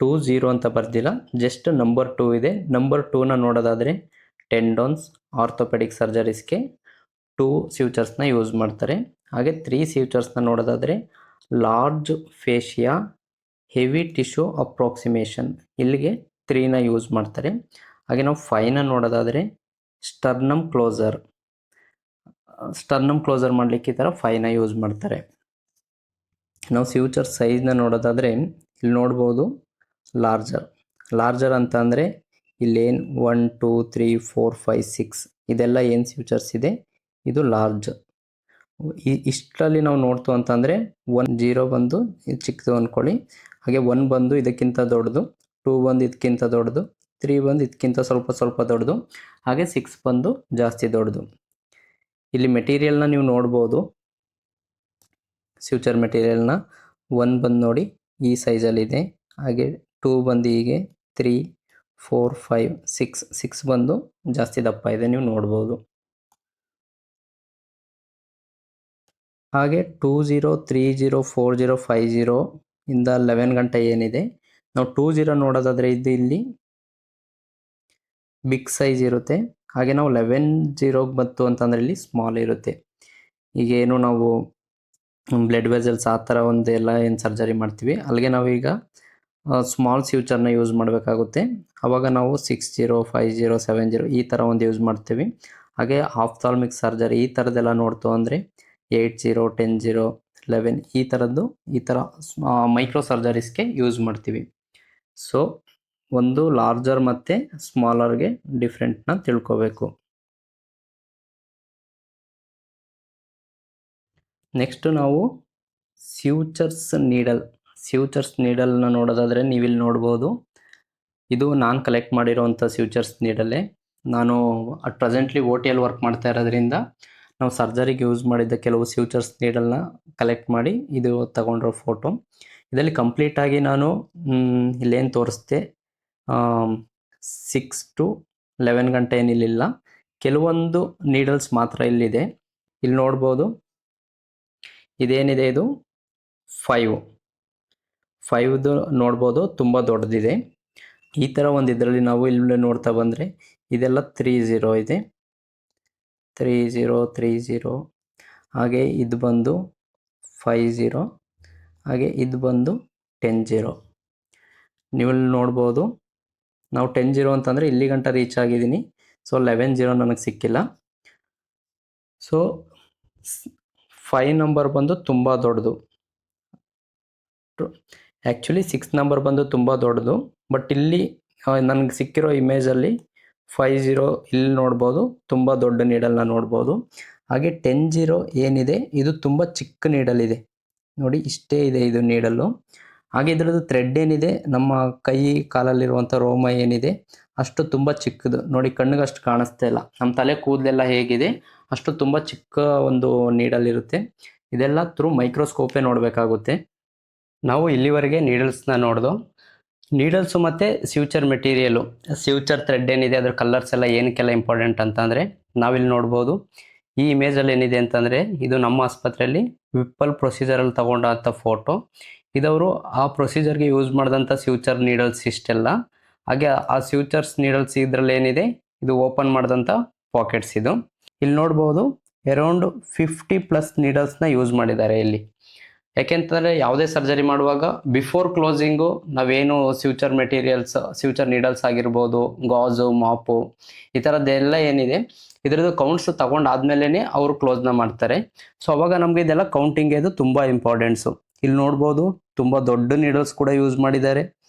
2-0 ಅಂತ ಬರ್ದಿಲ್ಲ, ಜಸ್ಟ್ ನಂಬರ್ 2 ಇದೆ. ನಂಬರ್ 2ನ ನೋಡೋದಾದರೆ ಟೆಂಡಾನ್ಸ್, ಆರ್ಥೋಪೆಡಿಕ್ ಸರ್ಜರೀಸ್ಗೆ 2 ಫ್ಯೂಚರ್ಸ್ನ ಯೂಸ್ ಮಾಡ್ತಾರೆ. ಹಾಗೆ 3 ಫ್ಯೂಚರ್ಸ್ನ ನೋಡೋದಾದರೆ ಲಾರ್ಜ್ ಫೇಶಿಯಾ, ಹೆವಿ ಟಿಶ್ಯೂ ಅಪ್ರಾಕ್ಸಿಮೇಷನ್, ಇಲ್ಲಿಗೆ 3ನ ಯೂಸ್ ಮಾಡ್ತಾರೆ. ಹಾಗೆ ನಾವು 5ನ ನೋಡೋದಾದರೆ ಸ್ಟರ್ನಮ್ ಕ್ಲೋಸರ್ ಮಾಡಲಿಕ್ಕೆ ಈ ಥರ 5ನ ಯೂಸ್ ಮಾಡ್ತಾರೆ. ನಾವು ಫ್ಯೂಚರ್ ಸೈಜ್ನ ನೋಡೋದಾದರೆ ಇಲ್ಲಿ ನೋಡ್ಬೋದು ಲಾರ್ಜರ್ ಅಂತ ಅಂದರೆ ಇಲ್ಲೇನು 1, 2, 3, 4, 5, 6 ಇದೆಲ್ಲ ಏನು ಫ್ಯೂಚರ್ಸ್ ಇದೆ ಇದು ಲಾರ್ಜ್. ಇಷ್ಟರಲ್ಲಿ ನಾವು ನೋಡ್ತು ಅಂತಂದರೆ 1-0 ಬಂದು ಚಿಕ್ಕದು ಅಂದ್ಕೊಳ್ಳಿ, ಹಾಗೆ 1 ಬಂದು ಇದಕ್ಕಿಂತ ದೊಡ್ಡದು, 2 ಬಂದು ಇದಕ್ಕಿಂತ ದೊಡ್ಡದು, 3 ಬಂದು ಇದಕ್ಕಿಂತ ಸ್ವಲ್ಪ ದೊಡ್ಡದು, ಹಾಗೆ 6 ಬಂದು ಜಾಸ್ತಿ ದೊಡ್ಡದು. ಇಲ್ಲಿ ಮೆಟೀರಿಯಲ್ನ ನೀವು ನೋಡ್ಬೋದು, ಫ್ಯೂಚರ್ ಮೆಟೀರಿಯಲ್ನ 1 ಬಂದು ನೋಡಿ ಈ ಸೈಜಲ್ಲಿದೆ, ಹಾಗೆ 2 ಬಂದು ಹೀಗೆ, 3, 4 5 6 ಬಂದು ಜಾಸ್ತಿ ದಪ್ಪ ಇದೆ, ನೀವು ನೋಡ್ಬೋದು. ಹಾಗೆ 20 30 40 50 ಇಂದ 11 ಗಂಟೆ ಏನಿದೆ, ನಾವು 20 ನೋಡೋದಾದರೆ ಇದು ಇಲ್ಲಿ ಬಿಗ್ ಸೈಜ್ ಇರುತ್ತೆ. ಹಾಗೆ ನಾವು 11 ಬಂತು ಅಂತಂದರೆ ಇಲ್ಲಿ ಸ್ಮಾಲ್ ಇರುತ್ತೆ. ಈಗೇನು ನಾವು ಬ್ಲಡ್ ವೆಸಲ್ಸ್ ಆ ಥರ ಒಂದೆಲ್ಲ ಏನು ಸರ್ಜರಿ ಮಾಡ್ತೀವಿ, ಅಲ್ಲಿಗೆ ನಾವೀಗ ಸ್ಮಾಲ್ ಫ್ಯೂಚರ್ನ ಯೂಸ್ ಮಾಡಬೇಕಾಗುತ್ತೆ. ಆವಾಗ ನಾವು 60 50 70 ಈ ಥರ ಒಂದು ಯೂಸ್ ಮಾಡ್ತೀವಿ. ಹಾಗೆ ಆಫ್ಥಾಲ್ಮಿಕ್ ಸರ್ಜರಿ ಈ ಥರದ್ದೆಲ್ಲ ನೋಡ್ತು ಅಂದರೆ 80 10 11 ಈ ಥರದ್ದು ಈ ಥರ ಮೈಕ್ರೋ ಸರ್ಜರೀಸ್ಗೆ ಯೂಸ್ ಮಾಡ್ತೀವಿ. ಸೊ ಒಂದು ಲಾರ್ಜರ್ ಮತ್ತು ಸ್ಮಾಲರ್ಗೆ ಡಿಫ್ರೆಂಟ್ನ ತಿಳ್ಕೋಬೇಕು. ನೆಕ್ಸ್ಟು ನಾವು ಸ್ಯೂಚರ್ಸ್ ನೀಡಲ್ನ ನೋಡೋದಾದರೆ ನೀವಿಲ್ಲಿ ನೋಡ್ಬೋದು. ಇದು ನಾನು ಕಲೆಕ್ಟ್ ಮಾಡಿರೋವಂಥ ಸ್ಯೂಚರ್ಸ್ ನೀಡಲ್ಲೇ. ನಾನು ಅಟ್ ಪ್ರೆಸೆಂಟ್ಲಿ OTL ವರ್ಕ್ ಮಾಡ್ತಾ ಇರೋದ್ರಿಂದ ನಾವು ಸರ್ಜರಿಗೆ ಯೂಸ್ ಮಾಡಿದ್ದ ಕೆಲವು ಸ್ಯೂಚರ್ಸ್ ನೀಡಲ್ನ ಕಲೆಕ್ಟ್ ಮಾಡಿ ಇದು ತಗೊಂಡಿರೋ ಫೋಟೋ. ಇದರಲ್ಲಿ ಕಂಪ್ಲೀಟಾಗಿ ನಾನು ಇಲ್ಲೇನು ತೋರಿಸ್ದೆ 6 to 11 ಗಂಟೆ ಏನಿಲ್ಲ, ಕೆಲವೊಂದು ನೀಡಲ್ಸ್ ಮಾತ್ರ ಇಲ್ಲಿದೆ. ಇಲ್ಲಿ ನೋಡ್ಬೋದು, ಇದೇನಿದೆ ಇದು 5ದು ನೋಡ್ಬೋದು, ತುಂಬ ದೊಡ್ಡದಿದೆ. ಈ ಥರ ಒಂದು ಇದರಲ್ಲಿ ನಾವು ಇಲ್ಲಿ ನೋಡ್ತಾ ಬಂದರೆ ಇದೆಲ್ಲ 30 ಇದೆ, 30 ಹಾಗೆ ಇದು ಬಂದು 50, ಹಾಗೆ ಇದು ಬಂದು 10. ನೀವು ನೋಡ್ಬೋದು, ನಾವು 10 ಅಂತಂದರೆ ಇಲ್ಲಿ ಗಂಟ ರೀಚ್ ಆಗಿದ್ದೀನಿ. ಸೊ 11 ನನಗೆ ಸಿಕ್ಕಿಲ್ಲ. ಸೊ 5 ನಂಬರ್ ಬಂದು ತುಂಬ ದೊಡ್ಡದು. ಆ್ಯಕ್ಚುಲಿ 6 ನಂಬರ್ ಬಂದು ತುಂಬ ದೊಡ್ಡದು, ಬಟ್ ಇಲ್ಲಿ ನನಗೆ ಸಿಕ್ಕಿರೋ ಇಮೇಜಲ್ಲಿ 50 ಇಲ್ಲಿ ನೋಡ್ಬೋದು, ತುಂಬ ದೊಡ್ಡ ನೀಡಲ್ನ ನೋಡ್ಬೋದು. ಹಾಗೆ 10 ಏನಿದೆ ಇದು ತುಂಬ ಚಿಕ್ಕ ನೀಡಲ್ ಇದೆ ನೋಡಿ, ಇಷ್ಟೇ ಇದೆ ಇದು ನೀಡಲ್ಲು. ಹಾಗೆ ಇದರದ್ದು ಥ್ರೆಡ್ ಏನಿದೆ, ನಮ್ಮ ಕೈ ಕಾಲಲ್ಲಿರುವಂಥ ರೋಮ ಏನಿದೆ ಅಷ್ಟು ತುಂಬ ಚಿಕ್ಕದು ನೋಡಿ, ಕಣ್ಣಿಗೆ ಅಷ್ಟು ಕಾಣಿಸ್ತಾ ಇಲ್ಲ. ನಮ್ಮ ತಲೆ ಕೂದಲೆಲ್ಲ ಹೇಗಿದೆ ಅಷ್ಟು ತುಂಬ ಚಿಕ್ಕ ಒಂದು ನೀಡಲ್ ಇರುತ್ತೆ. ಇದೆಲ್ಲ ಥ್ರೂ ಮೈಕ್ರೋಸ್ಕೋಪೇ ನೋಡಬೇಕಾಗುತ್ತೆ. ನಾವು ಇಲ್ಲಿವರೆಗೆ ನೀಡಲ್ಸ್ನ ನೋಡ್ದು. ನೀಡಲ್ಸು ಮತ್ತು ಸ್ಯೂಚರ್ ಮೆಟೀರಿಯಲು, ಸ್ಯೂಚರ್ ಥ್ರೆಡ್ ಏನಿದೆ ಅದರ ಕಲರ್ಸ್ ಎಲ್ಲ ಏನಕ್ಕೆಲ್ಲ ಇಂಪಾರ್ಟೆಂಟ್ ಅಂತಂದರೆ ನಾವಿಲ್ಲಿ ನೋಡ್ಬೋದು. ಈ ಇಮೇಜಲ್ಲಿ ಏನಿದೆ ಅಂತಂದರೆ ಇದು ನಮ್ಮ ಆಸ್ಪತ್ರೆಯಲ್ಲಿ ವಿಪ್ಪಲ್ ಪ್ರೊಸೀಜರಲ್ಲಿ ತಗೊಂಡಂಥ ಫೋಟೋ. ಇದವರು ಆ ಪ್ರೊಸೀಜರ್ಗೆ ಯೂಸ್ ಮಾಡಿದಂಥ ಸ್ಯೂಚರ್ ನೀಡಲ್ಸ್ ಇಷ್ಟೆಲ್ಲ. ಹಾಗೆ ಆ ಸ್ಯೂಚರ್ಸ್ ನೀಡಲ್ಸ್ ಇದರಲ್ಲಿ ಏನಿದೆ ಇದು ಓಪನ್ ಮಾಡಿದಂಥ ಪಾಕೆಟ್ಸ್. ಇದು ಇಲ್ಲಿ ನೋಡ್ಬೋದು ಅರೌಂಡ್ 50+ ನೀಡಲ್ಸ್ನ ಯೂಸ್ ಮಾಡಿದ್ದಾರೆ ಇಲ್ಲಿ. ಯಾಕೆಂತಂದರೆ ಯಾವುದೇ ಸರ್ಜರಿ ಮಾಡುವಾಗ ಬಿಫೋರ್ ಕ್ಲೋಸಿಂಗು ನಾವೇನು ಸ್ಯೂಚರ್ ನೀಡಲ್ಸ್ ಆಗಿರ್ಬೋದು, ಗಾಜು, ಮಾಪು ಈ ಥರದ್ದೆಲ್ಲ ಏನಿದೆ ಇದರದ್ದು ಕೌಂಟ್ಸ್ ತಗೊಂಡಾದ್ಮೇಲೆ ಅವರು ಕ್ಲೋಸ್ನ ಮಾಡ್ತಾರೆ. ಸೊ ಅವಾಗ ನಮಗೆ ಇದೆಲ್ಲ ಕೌಂಟಿಂಗ್ ಇದು ತುಂಬ ಇಂಪಾರ್ಟೆಂಟ್ಸು. ಇಲ್ಲಿ ನೋಡ್ಬೋದು ತುಂಬ ದೊಡ್ಡ ನೀಡಲ್ಸ್ ಕೂಡ ಯೂಸ್ ಮಾಡಿದ್ದಾರೆ,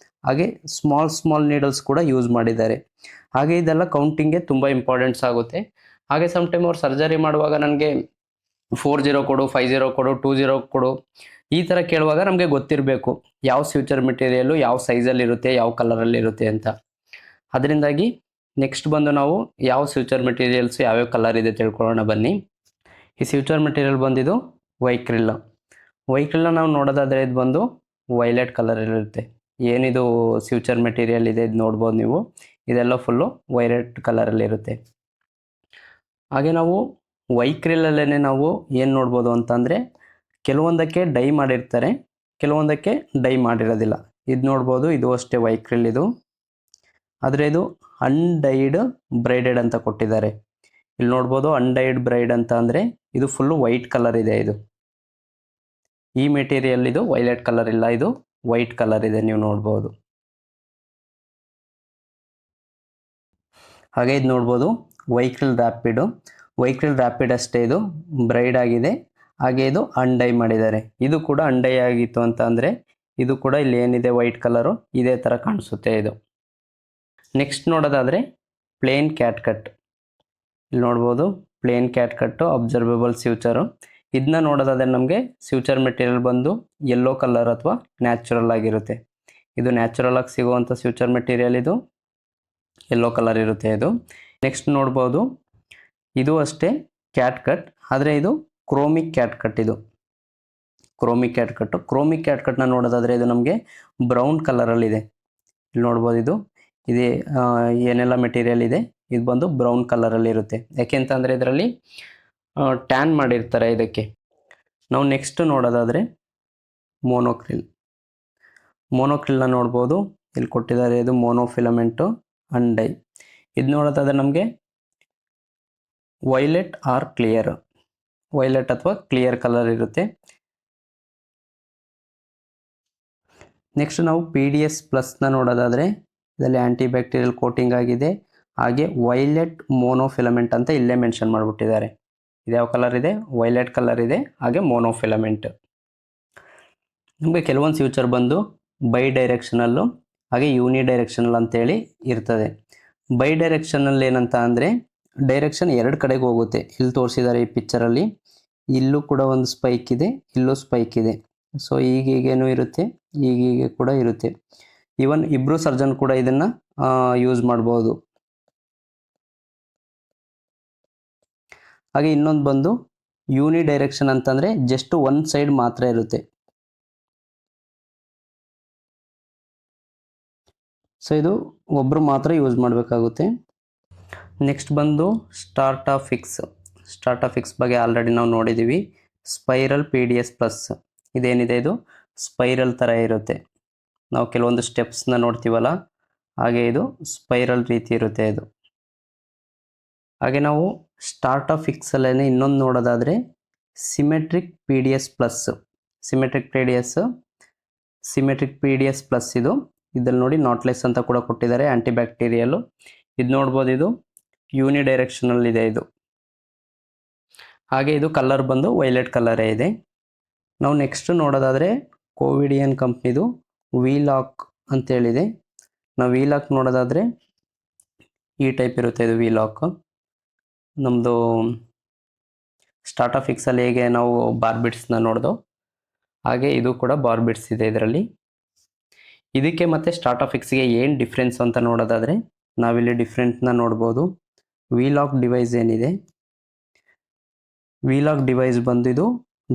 ಹಾಗೆ ಸ್ಮಾಲ್ ನೀಡಲ್ಸ್ ಕೂಡ ಯೂಸ್ ಮಾಡಿದ್ದಾರೆ. ಹಾಗೆ ಇದೆಲ್ಲ ಕೌಂಟಿಂಗ್ಗೆ ತುಂಬ ಇಂಪಾರ್ಟೆಂಟ್ಸ್ ಆಗುತ್ತೆ. ಹಾಗೆ ಸಮ್ಟೈಮ್ ಅವ್ರು ಸರ್ಜರಿ ಮಾಡುವಾಗ ನನಗೆ 40 ಕೊಡು, 50 ಕೊಡು, 20 ಕೊಡು ಈ ಥರ ಕೇಳುವಾಗ ನಮಗೆ ಗೊತ್ತಿರಬೇಕು ಯಾವ ಸ್ಯೂಚರ್ ಮೆಟೀರಿಯಲು ಯಾವ ಸೈಜಲ್ಲಿರುತ್ತೆ, ಯಾವ ಕಲರಲ್ಲಿರುತ್ತೆ ಅಂತ. ಅದರಿಂದಾಗಿ ನೆಕ್ಸ್ಟ್ ಬಂದು ನಾವು ಯಾವ ಸ್ಯೂಚರ್ ಮೆಟೀರಿಯಲ್ಸ್ ಯಾವ್ಯಾವ ಕಲರ್ ಇದೆ ತಿಳ್ಕೊಳ್ಳೋಣ ಬನ್ನಿ. ಈ ಸ್ಯೂಚರ್ ಮೆಟೀರಿಯಲ್ ಬಂದಿದ್ದು ವೈಕ್ರಿಲ್ನ ನಾವು ನೋಡೋದಾದರೆ ಇದು ಬಂದು ವೈಲೆಟ್ ಕಲರಲ್ಲಿರುತ್ತೆ. ಏನಿದು ಸ್ಯೂಚರ್ ಮೆಟೀರಿಯಲ್ ಇದೆ ಇದು ನೋಡ್ಬೋದು ನೀವು, ಇದೆಲ್ಲ ಫುಲ್ಲು ವೈಲೆಟ್ ಕಲರಲ್ಲಿರುತ್ತೆ. ಹಾಗೆ ನಾವು ವೈಕ್ರಿಲಲ್ಲೇ ನಾವು ಏನು ನೋಡ್ಬೋದು ಅಂತಂದರೆ ಕೆಲವೊಂದಕ್ಕೆ ಡೈ ಮಾಡಿರ್ತಾರೆ, ಕೆಲವೊಂದಕ್ಕೆ ಡೈ ಮಾಡಿರೋದಿಲ್ಲ. ಇದು ನೋಡ್ಬೋದು, ಇದು ಅಷ್ಟೇ ವೈಕ್ರಿಲ್ ಇದು, ಆದರೆ ಇದು ಅನ್ಡೈಡ್ ಬ್ರೈಡೆಡ್ ಅಂತ ಕೊಟ್ಟಿದ್ದಾರೆ. ಇಲ್ಲಿ ನೋಡ್ಬೋದು ಅನ್ಡೈಡ್ ಬ್ರೈಡ್ ಅಂತ ಅಂದರೆ ಇದು ಫುಲ್ಲು ವೈಟ್ ಕಲರ್ ಇದೆ. ಇದು ಈ ಮೆಟೀರಿಯಲ್ ಇದು ವೈಲೆಟ್ ಕಲರ್ ಇಲ್ಲ, ಇದು ವೈಟ್ ಕಲರ್ ಇದೆ, ನೀವು ನೋಡ್ಬೋದು. ಹಾಗೆ ಇದು ನೋಡ್ಬೋದು ವೈಕ್ರಿಲ್ ರ್ಯಾಪಿಡ್ ಅಷ್ಟೇ, ಇದು ಬ್ರೈಡ್ ಆಗಿದೆ. ಹಾಗೆ ಇದು ಅನ್ಡೈ ಮಾಡಿದ್ದಾರೆ. ಇದು ಕೂಡ ಅನ್ಡೈ ಆಗಿತ್ತು ಅಂತ ಅಂದರೆ ಇದು ಕೂಡ ಇಲ್ಲಿ ಏನಿದೆ ವೈಟ್ ಕಲರು ಇದೇ ಥರ ಕಾಣಿಸುತ್ತೆ ಇದು. ನೆಕ್ಸ್ಟ್ ನೋಡೋದಾದರೆ ಪ್ಲೇನ್ ಕ್ಯಾಟ್ ಕಟ್. ಇಲ್ಲಿ ನೋಡ್ಬೋದು ಪ್ಲೇನ್ ಕ್ಯಾಟ್ ಕಟ್ಟು ಅಬ್ಸರ್ವೇಬಲ್ ಸ್ಯೂಚರು. ಇದನ್ನ ನೋಡೋದಾದರೆ ನಮಗೆ ಸ್ಯೂಚರ್ ಮೆಟೀರಿಯಲ್ ಬಂದು ಯೆಲ್ಲೋ ಕಲರ್ ಅಥವಾ ನ್ಯಾಚುರಲ್ ಆಗಿರುತ್ತೆ. ಇದು ನ್ಯಾಚುರಲ್ ಆಗಿ ಸಿಗುವಂಥ ಸ್ಯೂಚರ್ ಮೆಟೀರಿಯಲ್, ಇದು ಯೆಲ್ಲೋ ಕಲರ್ ಇರುತ್ತೆ ಇದು. ನೆಕ್ಸ್ಟ್ ನೋಡ್ಬೋದು ಇದು ಅಷ್ಟೇ ಕ್ಯಾಟ್ ಕಟ್, ಆದರೆ ಇದು ಕ್ರೋಮಿಕ್ ಕ್ಯಾಟ್ ಕಟ್. ಇದು ಕ್ರೋಮಿಕ್ ಕ್ಯಾಟ್ ಕಟ್ನ ನೋಡೋದಾದರೆ ಇದು ನಮಗೆ ಬ್ರೌನ್ ಕಲರಲ್ಲಿದೆ. ಇಲ್ಲಿ ನೋಡ್ಬೋದು ಇದೆ ಏನೆಲ್ಲ ಮೆಟೀರಿಯಲ್ ಇದೆ ಇದು ಬಂದು ಬ್ರೌನ್ ಕಲರಲ್ಲಿ ಇರುತ್ತೆ. ಯಾಕೆಂತಂದರೆ ಇದರಲ್ಲಿ ಟ್ಯಾನ್ ಮಾಡಿರ್ತಾರೆ ಇದಕ್ಕೆ. ನಾವು ನೆಕ್ಸ್ಟ್ ನೋಡೋದಾದರೆ ಮೋನೋಕ್ರಿಲ್ನ ನೋಡ್ಬೋದು. ಇಲ್ಲಿ ಕೊಟ್ಟಿದ್ದಾರೆ ಇದು ಮೋನೋಫಿಲಮೆಂಟು ಅಂಡ್ ಡೈ. ಇದು ನೋಡೋದಾದ್ರೆ ನಮಗೆ ವೈಲೆಟ್ ಆರ್ ಕ್ಲಿಯರ್, ವೈಲೆಟ್ ಅಥವಾ ಕ್ಲಿಯರ್ ಕಲರ್ ಇರುತ್ತೆ. ನೆಕ್ಸ್ಟ್ ನಾವು PDS+ ನೋಡೋದಾದರೆ ಇದರಲ್ಲಿ ಆ್ಯಂಟಿ ಬ್ಯಾಕ್ಟೀರಿಯಲ್ ಕೋಟಿಂಗ್ ಆಗಿದೆ. ಹಾಗೆ ವೈಲೆಟ್ ಮೋನೋಫಿಲಮೆಂಟ್ ಅಂತ ಇಲ್ಲೇ ಮೆನ್ಷನ್ ಮಾಡಿಬಿಟ್ಟಿದ್ದಾರೆ. ಇದು ಯಾವ ಕಲರ್ ಇದೆ? ವೈಲೆಟ್ ಕಲರ್ ಇದೆ. ಹಾಗೆ ಮೋನೋಫಿಲಮೆಂಟ್. ನಮಗೆ ಕೆಲವೊಂದು ಫ್ಯೂಚರ್ ಬಂದು ಬೈ ಡೈರೆಕ್ಷನಲ್ಲು ಹಾಗೆ ಯೂನಿ ಡೈರೆಕ್ಷನಲ್ ಅಂತೇಳಿ ಇರ್ತದೆ. ಬೈ ಡೈರೆಕ್ಷನಲ್ಲಿ ಏನಂತ ಅಂದರೆ ಡೈರೆಕ್ಷನ್ ಎರಡು ಕಡೆಗೆ ಹೋಗುತ್ತೆ. ಇಲ್ಲಿ ತೋರಿಸಿದ್ದಾರೆ ಈ ಪಿಕ್ಚರಲ್ಲಿ. ಇಲ್ಲೂ ಕೂಡ ಒಂದು ಸ್ಪೈಕ್ ಇದೆ, ಇಲ್ಲೂ ಸ್ಪೈಕ್ ಇದೆ. ಸೊ ಹೀಗೇನು ಇರುತ್ತೆ, ಹೀಗೆ ಕೂಡ ಇರುತ್ತೆ. ಈವನ್ ಇಬ್ಬರು ಸರ್ಜನ್ ಕೂಡ ಇದನ್ನು ಯೂಸ್ ಮಾಡ್ಬೋದು. ಹಾಗೆ ಇನ್ನೊಂದು ಬಂದು ಯೂನಿ ಡೈರೆಕ್ಷನ್ ಅಂತಂದರೆ ಜಸ್ಟ್ ಒನ್ ಸೈಡ್ ಮಾತ್ರ ಇರುತ್ತೆ. ಸೊ ಇದು ಒಬ್ಬರು ಮಾತ್ರ ಯೂಸ್ ಮಾಡಬೇಕಾಗುತ್ತೆ. ನೆಕ್ಸ್ಟ್ ಬಂದು ಸ್ಟಾರ್ಟಾಫಿಕ್ಸ್ ಬಗ್ಗೆ ಆಲ್ರೆಡಿ ನಾವು ನೋಡಿದ್ದೀವಿ. Spiral PDS+. ಇದೇನಿದೆ ಇದು ಸ್ಪೈರಲ್ ಥರ ಇರುತ್ತೆ. ನಾವು ಕೆಲವೊಂದು ಸ್ಟೆಪ್ಸ್ನ ನೋಡ್ತೀವಲ್ಲ, ಹಾಗೆ ಇದು ಸ್ಪೈರಲ್ ರೀತಿ ಇರುತ್ತೆ ಇದು. ಹಾಗೆ ನಾವು ಸ್ಟಾರ್ಟಾಫಿಕ್ಸಲ್ಲೇ ಇನ್ನೊಂದು ನೋಡೋದಾದರೆ ಸಿಮೆಟ್ರಿಕ್ PDS+. ಸಿಮೆಟ್ರಿಕ್ PDS+ ಇದು. ಇದ್ರಲ್ಲಿ ನೋಡಿ ನಾಟ್ಲೆಸ್ ಅಂತ ಕೂಡ ಕೊಟ್ಟಿದ್ದಾರೆ, ಆ್ಯಂಟಿ ಬ್ಯಾಕ್ಟೀರಿಯಲ್ಲು. ಇದು ನೋಡ್ಬೋದು, ಇದು ಯೂನಿ ಡೈರೆಕ್ಷನಲ್ಲಿದೆ ಇದು. ಹಾಗೆ ಇದು ಕಲರ್ ಬಂದು ವೈಲೆಟ್ ಕಲರೇ ಇದೆ. ನಾವು ನೆಕ್ಸ್ಟ್ ನೋಡೋದಾದರೆ ಕೋವಿಡಿಯನ್ ಕಂಪ್ನಿದು ವಿ-ಲಾಕ್ ಅಂತೇಳಿದೆ. ನಾವು ವಿ-ಲಾಕ್ ನೋಡೋದಾದರೆ ಈ ಟೈಪ್ ಇರುತ್ತೆ ಇದು ವಿ-ಲಾಕ್. ನಮ್ಮದು ಸ್ಟಾರ್ಟಾಫಿಕ್ಸಲ್ಲಿ ಹೇಗೆ ನಾವು ಬಾರ್ಬಿಟ್ಸ್ನ ನೋಡ್ದೋ ಹಾಗೆ ಇದು ಕೂಡ ಬಾರ್ಬಿಟ್ಸ್ ಇದೆ ಇದರಲ್ಲಿ. ಇದಕ್ಕೆ ಮತ್ತು ಸ್ಟಾರ್ಟಾಫಿಕ್ಸ್ಗೆ ಏನು ಡಿಫ್ರೆನ್ಸ್ ಅಂತ ನೋಡೋದಾದರೆ ನಾವಿಲ್ಲಿ ಡಿಫ್ರೆಂಟ್ನ ನೋಡ್ಬೋದು. ವಿ-ಲಾಕ್ ಡಿವೈಸ್ ಏನಿದೆ, ವಿ-ಲಾಕ್ ಡಿವೈಸ್ ಬಂದು ಇದು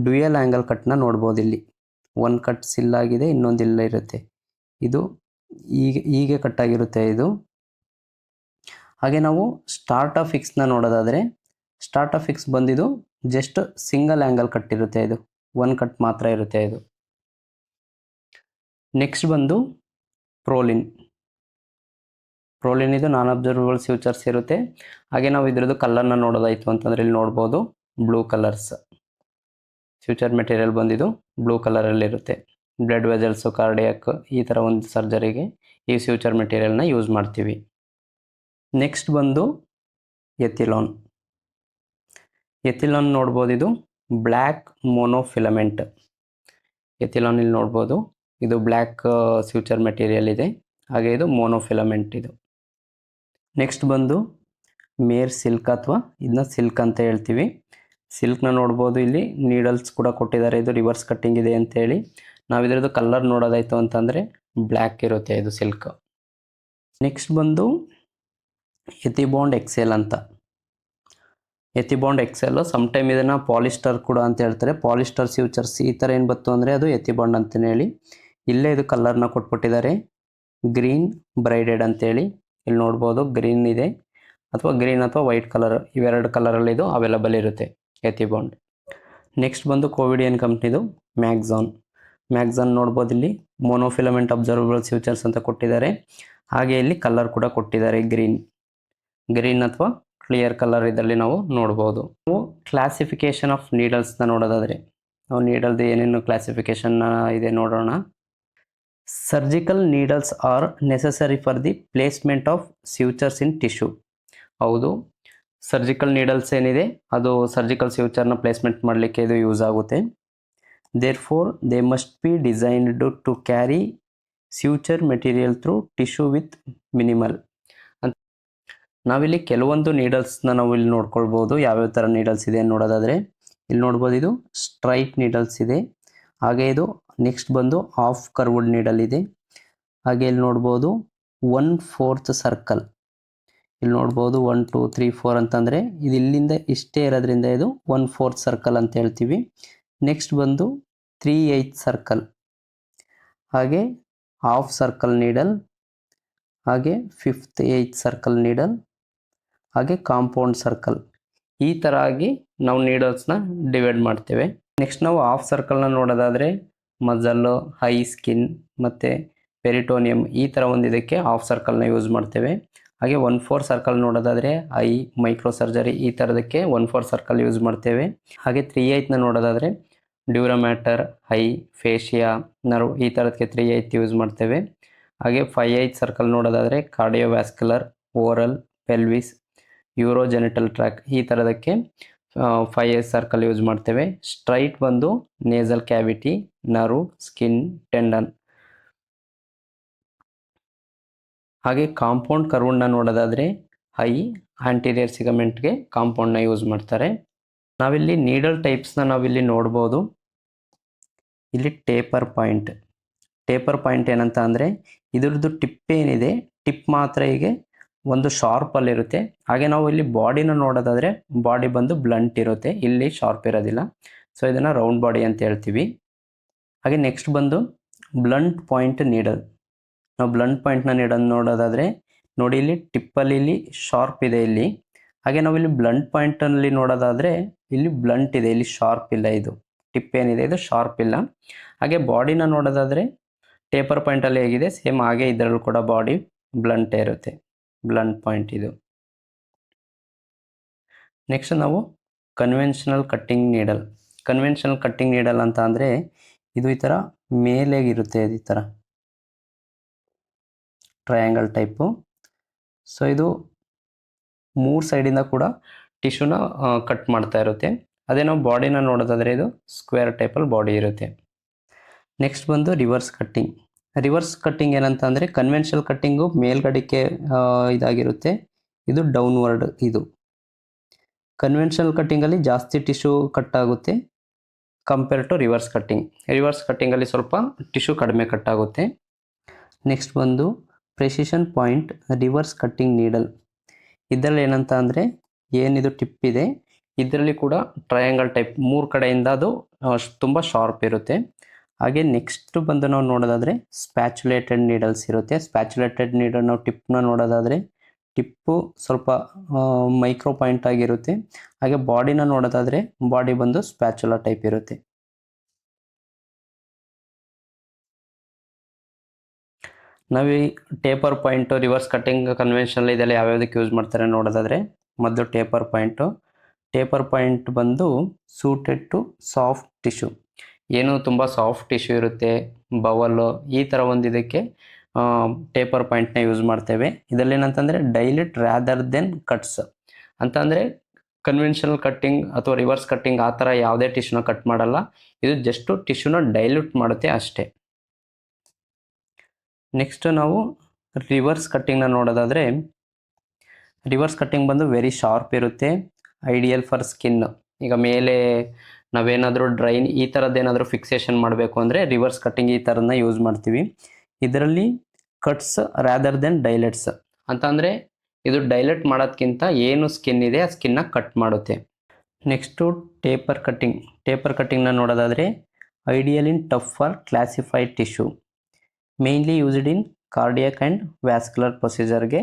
ಡ್ಯುಯಲ್ ಆ್ಯಂಗಲ್ ಕಟ್ನ ನೋಡ್ಬೋದು. ಇಲ್ಲಿ ಒಂದು ಕಟ್ ಸಿಲ್ಲಾಗಿದೆ, ಇನ್ನೊಂದು ಇಲ್ಲ ಇರುತ್ತೆ. ಇದು ಹೀಗೆ ಕಟ್ಟಾಗಿರುತ್ತೆ ಇದು. ಹಾಗೆ ನಾವು ಸ್ಟಾರ್ಟಾಫಿಕ್ಸ್ನ ನೋಡೋದಾದರೆ ಸ್ಟಾರ್ಟಾಫಿಕ್ಸ್ ಬಂದಿದ್ದು ಜಸ್ಟ್ ಸಿಂಗಲ್ ಆ್ಯಂಗಲ್ ಕಟ್ ಇರುತ್ತೆ, ಇದು ಒಂದು ಕಟ್ ಮಾತ್ರ ಇರುತ್ತೆ ಇದು. ನೆಕ್ಸ್ಟ್ ಬಂದು ಪ್ರೋಲಿನ್ ಇದು ನಾನ್ ಅಬ್ಸರ್ವಬಲ್ ಫ್ಯೂಚರ್ಸ್ ಇರುತ್ತೆ. ಹಾಗೆ ನಾವು ಇದರದ್ದು ಕಲರ್ನ ನೋಡೋದಾಯಿತು ಅಂತಂದರೆ ಇಲ್ಲಿ ನೋಡ್ಬೋದು ಬ್ಲೂ ಕಲರ್ಸ್. ಫ್ಯೂಚರ್ ಮೆಟೀರಿಯಲ್ ಬಂದಿದ್ದು ಬ್ಲೂ ಕಲರಲ್ಲಿರುತ್ತೆ. ಬ್ಲಡ್ ವೆಸಲ್ಸು, ಕಾರ್ಡಿಯಾಕ್ ಈ ಥರ ಒಂದು ಸರ್ಜರಿಗೆ ಈ ಫ್ಯೂಚರ್ ಮೆಟೀರಿಯಲ್ನ ಯೂಸ್ ಮಾಡ್ತೀವಿ. ನೆಕ್ಸ್ಟ್ ಬಂದು ಎಥಿಲಾನ್ ನೋಡ್ಬೋದು, ಇದು ಬ್ಲ್ಯಾಕ್ ಮೋನೋಫಿಲಮೆಂಟ್. ಎಥಿಲಾನ್ ಇಲ್ಲಿ ನೋಡ್ಬೋದು, ಇದು ಬ್ಲ್ಯಾಕ್ ಫ್ಯೂಚರ್ ಮೆಟೀರಿಯಲ್ ಇದೆ. ಹಾಗೆ ಇದು ಮೋನೋಫಿಲಮೆಂಟ್ ಇದು. ನೆಕ್ಸ್ಟ್ ಬಂದು ಮೇರ್ ಸಿಲ್ಕ್ ಅಥವಾ ಇದನ್ನ ಸಿಲ್ಕ್ ಅಂತ ಹೇಳ್ತೀವಿ. ಸಿಲ್ಕ್ನ ನೋಡ್ಬೋದು, ಇಲ್ಲಿ ನೀಡಲ್ಸ್ ಕೂಡ ಕೊಟ್ಟಿದ್ದಾರೆ. ಇದು ರಿವರ್ಸ್ ಕಟ್ಟಿಂಗ್ ಇದೆ ಅಂತೇಳಿ. ನಾವು ಇದರದ್ದು ಕಲರ್ ನೋಡೋದಾಯಿತು ಅಂತಂದರೆ ಬ್ಲ್ಯಾಕ್ ಇರುತ್ತೆ ಇದು ಸಿಲ್ಕ್. ನೆಕ್ಸ್ಟ್ ಬಂದು ಎಥಿಬಾಂಡ್ ಎಕ್ಸೆಲ್ ಅಂತ. ಎಥಿಬಾಂಡ್ ಎಕ್ಸೆಲ್ ಸಮ್ಟೈಮ್ ಇದನ್ನು ಪಾಲಿಸ್ಟರ್ ಕೂಡ ಅಂತ ಹೇಳ್ತಾರೆ. ಪಾಲಿಸ್ಟರ್ ಫ್ಯೂಚರ್ಸ್ ಈ ಥರ ಏನು ಬಂತು ಅಂದರೆ ಅದು ಎಥಿಬಾಂಡ್ ಅಂತಲೇ ಹೇಳಿ. ಇಲ್ಲೇ ಇದು ಕಲರ್ನ ಕೊಟ್ಬಿಟ್ಟಿದ್ದಾರೆ, ಗ್ರೀನ್ ಬ್ರೈಡೆಡ್ ಅಂತೇಳಿ. ಇಲ್ಲಿ ನೋಡ್ಬೋದು ಗ್ರೀನ್ ಇದೆ, ಅಥವಾ ಗ್ರೀನ್ ಅಥವಾ ವೈಟ್ ಕಲರ್, ಇವೆರಡು ಕಲರಲ್ಲಿ ಇದು ಅವೈಲಬಲ್ ಇರುತ್ತೆ ಎಥಿಬಾಂಡ್. ನೆಕ್ಸ್ಟ್ ಬಂದು ಕೋವಿಡಿಯನ್ ಕಂಪ್ನಿದು ಮ್ಯಾಗ್ಝಾನ್ ನೋಡ್ಬೋದು. ಇಲ್ಲಿ ಮೋನೋಫಿಲಮೆಂಟ್ ಅಬ್ಸರ್ವಬಲ್ ಫ್ಯೂಚರ್ಸ್ ಅಂತ ಕೊಟ್ಟಿದ್ದಾರೆ. ಹಾಗೆ ಇಲ್ಲಿ ಕಲರ್ ಕೂಡ ಕೊಟ್ಟಿದ್ದಾರೆ, ಗ್ರೀನ್ ಅಥವಾ ಕ್ಲಿಯರ್ ಕಲರ್ ಇದರಲ್ಲಿ ನಾವು ನೋಡ್ಬೋದು. ನಾವು ಕ್ಲಾಸಿಫಿಕೇಶನ್ ಆಫ್ ನೀಡಲ್ಸ್ನ ನೋಡೋದಾದರೆ ನಾವು ನೀಡಲ್ದು ಏನೇನು ಕ್ಲಾಸಿಫಿಕೇಶನ್ ಇದೆ ನೋಡೋಣ. Surgical needles are necessary for the placement of sutures in tissue. ಹೌದು, ಸರ್ಜಿಕಲ್ ನೀಡಲ್ಸ್ ಏನಿದೆ ಅದು ಸರ್ಜಿಕಲ್ ಫ್ಯೂಚರ್ನ ಪ್ಲೇಸ್ಮೆಂಟ್ ಮಾಡಲಿಕ್ಕೆ ಇದು ಯೂಸ್ ಆಗುತ್ತೆ. Therefore they must be designed to carry suture material through tissue with minimal ಅಂತ. ನಾವಿಲ್ಲಿ ಕೆಲವೊಂದು ನೀಡಲ್ಸ್ನ ನಾವು ಇಲ್ಲಿ ನೋಡ್ಕೊಳ್ಬೋದು. ಯಾವ್ಯಾವ ಥರ ನೀಡಲ್ಸ್ ಇದೆ ನೋಡೋದಾದರೆ ಇಲ್ಲಿ ನೋಡ್ಬೋದು, ಇದು ಸ್ಟ್ರೈಟ್ ನೀಡಲ್ಸ್ ಇದೆ. ಹಾಗೆ ಇದು ನೆಕ್ಸ್ಟ್ ಬಂದು ಹಾಫ್ ಕರ್ವ್ಡ್ ನೀಡಲ್ ಇದೆ. ಹಾಗೆ ಇಲ್ಲಿ ನೋಡ್ಬೋದು 1/4 ಸರ್ಕಲ್. ಇಲ್ಲಿ ನೋಡ್ಬೋದು 1 2 3 4 ಅಂತಂದರೆ ಇದು ಇಲ್ಲಿಂದ ಇಷ್ಟೇ ಇರೋದ್ರಿಂದ ಇದು 1/4 ಸರ್ಕಲ್ ಅಂತ ಹೇಳ್ತೀವಿ. ನೆಕ್ಸ್ಟ್ ಬಂದು 3/8 ಸರ್ಕಲ್, ಹಾಗೆ ಹಾಫ್ ಸರ್ಕಲ್ ನೀಡಲ್, ಹಾಗೆ 5th 8th ಸರ್ಕಲ್ ನೀಡಲ್, ಹಾಗೆ ಕಾಂಪೌಂಡ್ ಸರ್ಕಲ್. ಈ ಥರ ಆಗಿ ನಾವು ನೀಡಲ್ಸ್ನ ಡಿವೈಡ್ ಮಾಡ್ತೇವೆ. ನೆಕ್ಸ್ಟ್ ನಾವು ಹಾಫ್ ಸರ್ಕಲ್ನ ನೋಡೋದಾದರೆ ಮಜಲ್ಲು, ಹೈ ಸ್ಕಿನ್ ಮತ್ತು ಪೆರಿಟೋನಿಯಂ ಈ ಥರ ಒಂದು ಇದಕ್ಕೆ ಹಾಫ್ ಸರ್ಕಲ್ನ ಯೂಸ್ ಮಾಡ್ತೇವೆ. ಹಾಗೆ 1/4 ಸರ್ಕಲ್ ನೋಡೋದಾದರೆ ಐ, ಮೈಕ್ರೋ ಸರ್ಜರಿ ಈ ಥರದಕ್ಕೆ 1/4 ಸರ್ಕಲ್ ಯೂಸ್ ಮಾಡ್ತೇವೆ. ಹಾಗೆ 3/8ನ ನೋಡೋದಾದರೆ ಡ್ಯೂರಮ್ಯಾಟರ್, ಐ, ಫೇಶಿಯಾ, ನರ್ವ್ ಈ ಥರದಕ್ಕೆ 3/8 ಯೂಸ್ ಮಾಡ್ತೇವೆ. ಹಾಗೆ 5/8 ಸರ್ಕಲ್ ನೋಡೋದಾದರೆ ಕಾರ್ಡಿಯೋವ್ಯಾಸ್ಕ್ಯುಲರ್, ಓರಲ್, ಪೆಲ್ವಿಸ್, ಯೂರೋಜೆನಿಟಲ್ ಟ್ರ್ಯಾಕ್ ಈ ಥರದಕ್ಕೆ 5/8 ಸರ್ಕಲ್ ಯೂಸ್ ಮಾಡ್ತೇವೆ. ಸ್ಟ್ರೈಟ್ ಬಂದು nasal cavity, nerve, skin, tendon. ಹಾಗೆ ಕಾಂಪೌಂಡ್ ಕರ್ವ್ನ ನೋಡೋದಾದರೆ ಐ, ಆಂಟೀರಿಯರ್ ಸಿಗಮೆಂಟ್ಗೆ ಕಾಂಪೌಂಡ್ನ ಯೂಸ್ ಮಾಡ್ತಾರೆ. ನಾವಿಲ್ಲಿ ನೀಡಲ್ ಟೈಪ್ಸ್ನ ನಾವಿಲ್ಲಿ ನೋಡ್ಬೋದು. ಇಲ್ಲಿ ಟೇಪರ್ ಪಾಯಿಂಟ್. ಟೇಪರ್ ಪಾಯಿಂಟ್ ಏನಂತ ಅಂದರೆ ಇದ್ರದ್ದು ಟಿಪ್ ಏನಿದೆ, ಟಿಪ್ ಮಾತ್ರ ಹೀಗೆ ಒಂದು ಶಾರ್ಪಲ್ಲಿರುತ್ತೆ. ಹಾಗೆ ನಾವು ಇಲ್ಲಿ ಬಾಡಿನ ನೋಡೋದಾದರೆ ಬಾಡಿ ಬಂದು ಬ್ಲಂಟ್ ಇರುತ್ತೆ, ಇಲ್ಲಿ ಶಾರ್ಪ್ ಇರೋದಿಲ್ಲ. ಸೊ ಇದನ್ನು ರೌಂಡ್ ಬಾಡಿ ಅಂತ ಹೇಳ್ತೀವಿ. ಹಾಗೆ ನೆಕ್ಸ್ಟ್ ಬಂದು ಬ್ಲಂಟ್ ಪಾಯಿಂಟ್ ನೀಡಲ್. ನಾವು ಬ್ಲಂಟ್ ಪಾಯಿಂಟ್ನ ನೀಡಲ್ ನೋಡೋದಾದರೆ ನೋಡಿ, ಇಲ್ಲಿ ಟಿಪ್ಪಲ್ಲಿ ಇಲ್ಲಿ ಶಾರ್ಪ್ ಇದೆ ಇಲ್ಲಿ. ಹಾಗೆ ನಾವು ಇಲ್ಲಿ ಬ್ಲಂಟ್ ಪಾಯಿಂಟಲ್ಲಿ ನೋಡೋದಾದರೆ ಇಲ್ಲಿ ಬ್ಲಂಟ್ ಇದೆ, ಇಲ್ಲಿ ಶಾರ್ಪ್ ಇಲ್ಲ. ಇದು ಟಿಪ್ ಏನಿದೆ ಇದು ಶಾರ್ಪ್ ಇಲ್ಲ. ಹಾಗೆ ಬಾಡಿನ ನೋಡೋದಾದರೆ ಟೇಪರ್ ಪಾಯಿಂಟಲ್ಲಿ ಹೇಗಿದೆ ಸೇಮ್ ಹಾಗೆ ಇದರಲ್ಲೂ ಕೂಡ ಬಾಡಿ ಬ್ಲಂಟೇ ಇರುತ್ತೆ, ಬ್ಲಂಟ್ ಪಾಯಿಂಟ್ ಇದು. ನೆಕ್ಸ್ಟ್ ನಾವು conventional cutting needle. Conventional cutting needle ಅಂತ ಅಂದರೆ ಇದು ಈ ಥರ ಮೇಲೆಗಿರುತ್ತೆ, ಈ ಥರ ಟ್ರಯಾಂಗಲ್ ಟೈಪು. ಸೊ ಇದು 3 ಸೈಡಿಂದ ಕೂಡ ಟಿಶ್ಯೂನ ಕಟ್ ಮಾಡ್ತಾ ಇರುತ್ತೆ. ಅದೇ ನಾವು ಬಾಡಿನ ನೋಡೋದಾದರೆ ಇದು ಸ್ಕ್ವೇರ್ ಟೈಪಲ್ಲಿ ಬಾಡಿ ಇರುತ್ತೆ. ನೆಕ್ಸ್ಟ್ ಬಂದು ರಿವರ್ಸ್ ಕಟ್ಟಿಂಗ್. ರಿವರ್ಸ್ ಕಟ್ಟಿಂಗ್ ಏನಂತ ಅಂದರೆ ಕನ್ವೆನ್ಷನಲ್ ಕಟ್ಟಿಂಗು ಮೇಲ್ಗಡೆಗೆ ಇದಾಗಿರುತ್ತೆ, ಇದು ಡೌನ್ವರ್ಡ್. ಇದು ಕನ್ವೆನ್ಷನಲ್ ಕಟ್ಟಿಂಗಲ್ಲಿ ಜಾಸ್ತಿ ಟಿಶ್ಯೂ ಕಟ್ ಆಗುತ್ತೆ compare to reverse cutting. Reverse ಕಟ್ಟಿಂಗಲ್ಲಿ ಸ್ವಲ್ಪ ಟಿಶ್ಯೂ ಕಡಿಮೆ ಕಟ್ ಆಗುತ್ತೆ. ನೆಕ್ಸ್ಟ್ ಬಂದು precision point reverse cutting needle. ಇದರಲ್ಲಿ ಏನಂತ ಅಂದರೆ ಏನಿದು ಟಿಪ್ ಇದೆ ಇದರಲ್ಲಿ ಕೂಡ ಟ್ರಯಾಂಗಲ್ ಟೈಪ್ 3 ಕಡೆಯಿಂದ ಅದು ತುಂಬ ಶಾರ್ಪ್ ಇರುತ್ತೆ. ಹಾಗೆ ನೆಕ್ಸ್ಟ್ ಬಂದು ನಾವು ನೋಡೋದಾದರೆ ಸ್ಪ್ಯಾಚುಲೇಟೆಡ್ ನೀಡಲ್ಸ್ ಇರುತ್ತೆ. ಸ್ಪ್ಯಾಚುಲೇಟೆಡ್ ನೀಡಲ್ ನಾವು ಟಿಪ್ನ ನೋಡೋದಾದರೆ ಟಿಪ್ಪು ಸ್ವಲ್ಪ ಮೈಕ್ರೋ ಪಾಯಿಂಟ್ ಆಗಿರುತ್ತೆ. ಹಾಗೆ ಬಾಡಿನ ನೋಡೋದಾದರೆ ಬಾಡಿ ಬಂದು ಸ್ಪ್ಯಾಚುಲಾ ಟೈಪ್ ಇರುತ್ತೆ. ನಾವು ಈ taper point, reverse cutting, conventional ಇದೆಲ್ಲ ಯಾವ್ಯಾವುದಕ್ಕೆ ಯೂಸ್ ಮಾಡ್ತಾರೆ ನೋಡೋದಾದರೆ ಮೊದಲು ಟೇಪರ್ ಪಾಯಿಂಟು. ಟೇಪರ್ ಪಾಯಿಂಟ್ ಬಂದು ಸೂಟೆಡ್ ಟು ಸಾಫ್ಟ್ ಟಿಶ್ಯೂ. ಏನು ತುಂಬ ಸಾಫ್ಟ್ ಟಿಶ್ಯೂ ಇರುತ್ತೆ, ಬವಲ್ಲು ಈ ಥರ ಒಂದು ಇದಕ್ಕೆ ಟೇಪರ್ ಪಾಯಿಂಟ್ನ ಯೂಸ್ ಮಾಡ್ತೇವೆ. ಇದರಲ್ಲಿ ಏನಂತಂದರೆ ಡೈಲ್ಯೂಟ್ ರ್ಯಾದರ್ ದೆನ್ ಕಟ್ಸ್ ಅಂತಂದರೆ ಕನ್ವೆನ್ಷನಲ್ ಕಟ್ಟಿಂಗ್ ಅಥವಾ ರಿವರ್ಸ್ ಕಟ್ಟಿಂಗ್ ಆ ಥರ ಯಾವುದೇ ಟಿಶ್ಯೂನ ಕಟ್ ಮಾಡಲ್ಲ, ಇದು ಜಸ್ಟು ಟಿಶ್ಯೂನ ಡೈಲ್ಯೂಟ್ ಮಾಡುತ್ತೆ ಅಷ್ಟೇ. ನೆಕ್ಸ್ಟ್ ನಾವು ರಿವರ್ಸ್ ಕಟ್ಟಿಂಗ್ನ ನೋಡೋದಾದರೆ ರಿವರ್ಸ್ ಕಟ್ಟಿಂಗ್ ಬಂದು ವೆರಿ ಶಾರ್ಪ್ ಇರುತ್ತೆ, ಐಡಿಯಲ್ ಫಾರ್ ಸ್ಕಿನ್. ಈಗ ಮೇಲೆ ನಾವೇನಾದರೂ ಡ್ರೈನ್ ಈ ಥರದ್ದೇನಾದರೂ ಫಿಕ್ಸೇಷನ್ ಮಾಡಬೇಕು ಅಂದರೆ ರಿವರ್ಸ್ ಕಟ್ಟಿಂಗ್ ಈ ಥರನ ಯೂಸ್ ಮಾಡ್ತೀವಿ. ಇದರಲ್ಲಿ ಕಟ್ಸ್ ರ್ಯಾದರ್ ದೆನ್ ಡೈಲೆಟ್ಸ್ ಅಂತ ಅಂದರೆ ಇದು ಡೈಲೆಟ್ ಮಾಡೋದಕ್ಕಿಂತ ಏನು ಸ್ಕಿನ್ ಇದೆ ಆ ಸ್ಕಿನ್ನ ಕಟ್ ಮಾಡುತ್ತೆ. Next taper cutting. ಟೇಪರ್ ಕಟ್ಟಿಂಗ್ನ ನೋಡೋದಾದರೆ ideal in tough for calcified tissue, mainly used in cardiac and vascular ಪ್ರೊಸೀಜರ್ಗೆ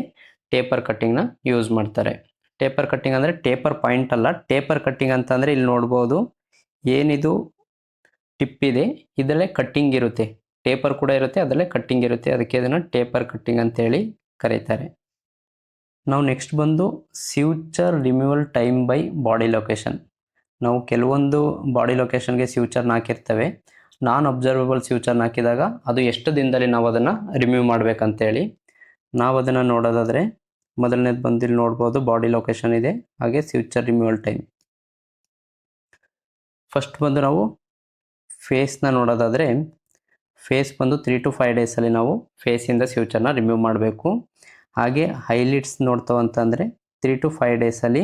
ಟೇಪರ್ ಕಟ್ಟಿಂಗ್ನ ಯೂಸ್ ಮಾಡ್ತಾರೆ. ಟೇಪರ್ ಕಟ್ಟಿಂಗ್ ಅಂದರೆ ಟೇಪರ್ ಪಾಯಿಂಟ್ ಅಲ್ಲ, ಟೇಪರ್ ಕಟ್ಟಿಂಗ್ ಅಂತಂದರೆ ಇಲ್ಲಿ ನೋಡ್ಬೋದು ಏನಿದು ಟಿಪ್ ಇದೆ ಇದರಲ್ಲೇ ಕಟ್ಟಿಂಗ್ ಇರುತ್ತೆ, ಟೇಪರ್ ಕೂಡ ಇರುತ್ತೆ ಅದರಲ್ಲೇ ಕಟ್ಟಿಂಗ್ ಇರುತ್ತೆ, ಅದಕ್ಕೆ ಇದನ್ನು ಟೇಪರ್ ಕಟ್ಟಿಂಗ್ ಅಂತೇಳಿ ಕರೀತಾರೆ. ನಾವು ನೆಕ್ಸ್ಟ್ ಬಂದು suture removal time by body location. ನಾವು ಕೆಲವೊಂದು ಬಾಡಿ ಲೊಕೇಶನ್ಗೆ ಸ್ಯೂಚರ್ನ ಹಾಕಿರ್ತೇವೆ, ನಾನ್ ಅಬ್ಸರ್ವಬಲ್ ಸ್ಯೂಚರ್ನ ಹಾಕಿದಾಗ ಅದು ಎಷ್ಟು ದಿನದಲ್ಲಿ ನಾವು ಅದನ್ನು ರಿಮೂವ್ ಮಾಡಬೇಕಂತೇಳಿ ನಾವು ಅದನ್ನು ನೋಡೋದಾದರೆ ಮೊದಲನೇದು ಬಂದು ಇಲ್ಲಿ ನೋಡ್ಬೋದು ಬಾಡಿ ಲೊಕೇಶನ್ ಇದೆ, ಹಾಗೆ ಸ್ಯೂಚರ್ ರಿಮೂವಲ್ ಟೈಮ್. ಫಸ್ಟ್ ಬಂದು ನಾವು ಫೇಸ್ನ ನೋಡೋದಾದರೆ ಫೇಸ್ ಬಂದು 3 to 5 ಡೇಸಲ್ಲಿ ನಾವು ಫೇಸಿಂದ ಸ್ಯೂಚರ್ನ ರಿಮೂವ್ ಮಾಡಬೇಕು. ಹಾಗೆ ಹೈಲೈಟ್ಸ್ ನೋಡ್ತಾವೆ ಅಂತಂದರೆ 3 to 5 ಡೇಸಲ್ಲಿ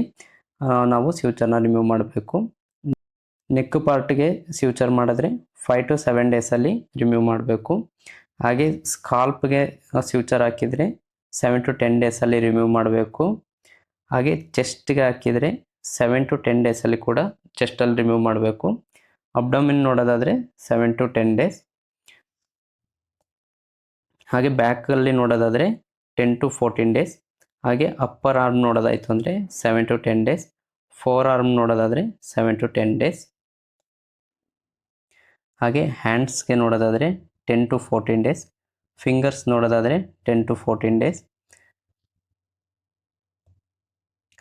ನಾವು ಸ್ಯೂಚರ್ನ ರಿಮೂವ್ ಮಾಡಬೇಕು. ನೆಕ್ ಪಾರ್ಟ್ಗೆ ಸ್ಯೂಚರ್ ಮಾಡಿದ್ರೆ 5 to 7 ಡೇಸಲ್ಲಿ ರಿಮೂವ್ ಮಾಡಬೇಕು. ಹಾಗೆ ಸ್ಕಾಲ್ಪ್ಗೆ ಸ್ಯೂಚರ್ ಹಾಕಿದರೆ 7 to 10 ಡೇಸಲ್ಲಿ ರಿಮೂವ್ ಮಾಡಬೇಕು. ಹಾಗೆ ಚೆಸ್ಟ್ಗೆ ಹಾಕಿದರೆ 7 to 10 ಡೇಸಲ್ಲಿ ಕೂಡ ಚೆಸ್ಟಲ್ಲಿ ರಿಮೂವ್ ಮಾಡಬೇಕು. ಅಬ್ಡಮಿನ್ ನೋಡೋದಾದರೆ 7 to 10 ಡೇಸ್. ಹಾಗೆ ಬ್ಯಾಕಲ್ಲಿ ನೋಡೋದಾದರೆ 10 to 14 ಡೇಸ್. ಹಾಗೆ ಅಪ್ಪರ್ ಆರ್ಮ್ ನೋಡೋದಾಯಿತು ಅಂದರೆ 7 to 10 ಡೇಸ್. ಫೋರ್ ಆರ್ಮ್ ನೋಡೋದಾದರೆ 7 to 10 ಡೇಸ್. ಹಾಗೆ ಹ್ಯಾಂಡ್ಸ್ಗೆ ನೋಡೋದಾದರೆ 10 to 14 ಡೇಸ್. ಫಿಂಗರ್ಸ್ ನೋಡೋದಾದರೆ 10 to 14 ಡೇಸ್.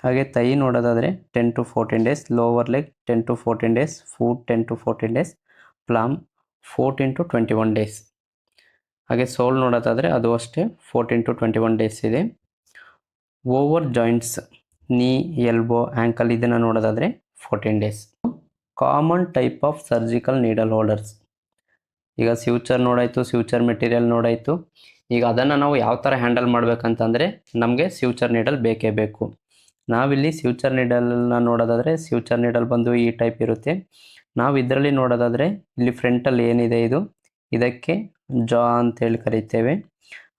ಹಾಗೆ ತೈ ನೋಡೋದಾದರೆ 10 to 14 days. Lower leg 10 to 14 days. Foot 10 to 14 days. Plum 14 to 21 days. ಹಾಗೆ ಸೋಲ್ ನೋಡೋದಾದರೆ ಅದು ಅಷ್ಟೇ 14 to 21 ಡೇಸ್ ಇದೆ. ಓವರ್ ಜಾಯಿಂಟ್ಸ್ ನೀ, ಎಲ್ಬೋ, ಆ್ಯಂಕಲ್ ಇದನ್ನು ನೋಡೋದಾದರೆ 14 days. Common type of surgical needle holders. ಈಗ ಸ್ಯೂಚರ್ ನೋಡಾಯಿತು, ಸ್ಯೂಚರ್ ಮೆಟೀರಿಯಲ್ ನೋಡಾಯಿತು. ಈಗ ಅದನ್ನು ನಾವು ಯಾವ ಥರ ಹ್ಯಾಂಡಲ್ ಮಾಡಬೇಕಂತಂದರೆ ನಮಗೆ ಸ್ಯೂಚರ್ ನೀಡಲ್ ಬೇಕೇ ಬೇಕು. ನಾವಿಲ್ಲಿ ಸ್ಯೂಚರ್ ನೀಡಲ್ನ ನೋಡೋದಾದರೆ ಸ್ಯೂಚರ್ ನೀಡಲ್ ಬಂದು ಈ ಟೈಪ್ ಇರುತ್ತೆ. ನಾವು ಇದರಲ್ಲಿ ನೋಡೋದಾದರೆ ಇಲ್ಲಿ ಫ್ರಂಟಲ್ಲಿ ಏನಿದೆ ಇದಕ್ಕೆ ಜಾ ಅಂತೇಳಿ ಕರಿತೇವೆ.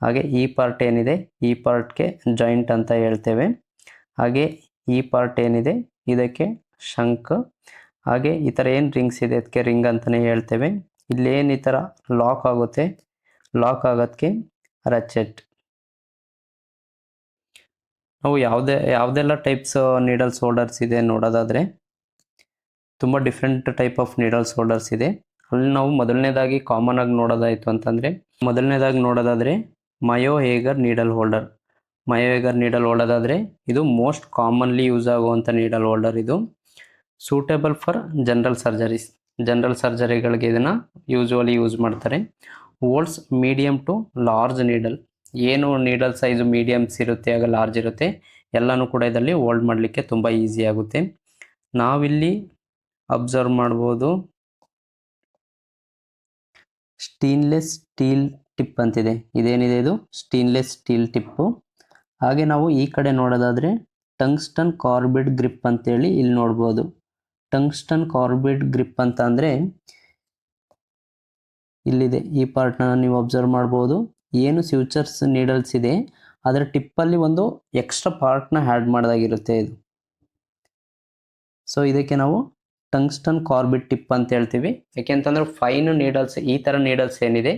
ಹಾಗೆ ಈ ಪಾರ್ಟ್ ಏನಿದೆ ಈ ಪಾರ್ಟ್ಗೆ ಜಾಯಿಂಟ್ ಅಂತ ಹೇಳ್ತೇವೆ. ಹಾಗೆ ಈ ಪಾರ್ಟ್ ಏನಿದೆ ಇದಕ್ಕೆ ಶಂಕ್. ಹಾಗೆ ಈ ಥರ ಏನು ರಿಂಗ್ಸ್ ಇದೆ ಅದಕ್ಕೆ ರಿಂಗ್ ಅಂತಲೇ ಹೇಳ್ತೇವೆ. ಇಲ್ಲೇನು ಈ ಥರ ಲಾಕ್ ಆಗುತ್ತೆ, ಲಾಕ್ ಆಗೋದಕ್ಕೆ ರಚೆಟ್. ನಾವು ಯಾವುದೆಲ್ಲ ಟೈಪ್ಸ್ ನೀಡಲ್ಸ್ ಹೋಲ್ಡರ್ಸ್ ಇದೆ ನೋಡೋದಾದರೆ ತುಂಬ different type of needles holders ಇದೆ. ಅಲ್ಲಿ ನಾವು ಮೊದಲನೇದಾಗಿ ಕಾಮನ್ ಆಗಿ ನೋಡೋದಾಯಿತು ಅಂತಂದರೆ ಮೊದಲನೇದಾಗಿ ನೋಡೋದಾದರೆ Mayo Hegar needle holder. Mayo Hegar needle holder ಇದು ಮೋಸ್ಟ್ ಕಾಮನ್ಲಿ ಯೂಸ್ ಆಗುವಂಥ ನೀಡಲ್ ಹೋಲ್ಡರ್. ಇದು suitable for general surgeries. General ಸರ್ಜರಿಗಳಿಗೆ ಇದನ್ನು ಯೂಸ್ವಲಿ ಯೂಸ್ ಮಾಡ್ತಾರೆ. Holds medium to large needle. ಏನು ನೀಡಲ್ ಸೈಜು ಮೀಡಿಯಮ್ಸ್ ಇರುತ್ತೆ ಆಗ ಲಾರ್ಜ್ ಇರುತ್ತೆ ಎಲ್ಲನೂ ಕೂಡ ಇದರಲ್ಲಿ ಹೋಲ್ಡ್ ಮಾಡಲಿಕ್ಕೆ ತುಂಬ ಈಸಿ ಆಗುತ್ತೆ. ನಾವಿಲ್ಲಿ ಅಬ್ಸರ್ವ್ ಮಾಡ್ಬೋದು ಸ್ಟೇನ್ಲೆಸ್ ಸ್ಟೀಲ್ ಟಿಪ್ ಅಂತಿದೆ. ಇದೇನಿದೆ ಇದು ಸ್ಟೇನ್ಲೆಸ್ ಸ್ಟೀಲ್ ಟಿಪ್ಪು. ಹಾಗೆ ನಾವು ಈ ಕಡೆ ನೋಡೋದಾದರೆ ಟಂಗ್ಸ್ಟನ್ ಕಾರ್ಬೈಡ್ ಗ್ರಿಪ್ ಅಂತೇಳಿ ಇಲ್ಲಿ ನೋಡ್ಬೋದು. ಟಂಗ್ಸ್ಟನ್ ಕಾರ್ಬೈಡ್ ಗ್ರಿಪ್ ಅಂತ ಅಂದರೆ ಇಲ್ಲಿದೆ ಈ ಪಾರ್ಟ್ನ ನೀವು ಅಬ್ಸರ್ವ್ ಮಾಡ್ಬೋದು. ಏನು ಸ್ಯೂಚರ್ಸ್ ನೀಡಲ್ಸ್ ಇದೆ ಅದರ ಟಿಪ್ಪಲ್ಲಿ ಒಂದು ಎಕ್ಸ್ಟ್ರಾ ಪಾರ್ಟ್ನ ಆ್ಯಡ್ ಮಾಡೋದಾಗಿರುತ್ತೆ ಇದು. ಸೊ ಇದಕ್ಕೆ ನಾವು ಟಂಗ್ಸ್ಟನ್ ಕಾರ್ಬೈಡ್ ಟಿಪ್ ಅಂತ ಹೇಳ್ತೀವಿ. ಯಾಕೆಂತಂದ್ರೆ ಫೈನ್ ನೀಡಲ್ಸ್ ಈ ಥರ ನೀಡಲ್ಸ್ ಏನಿದೆ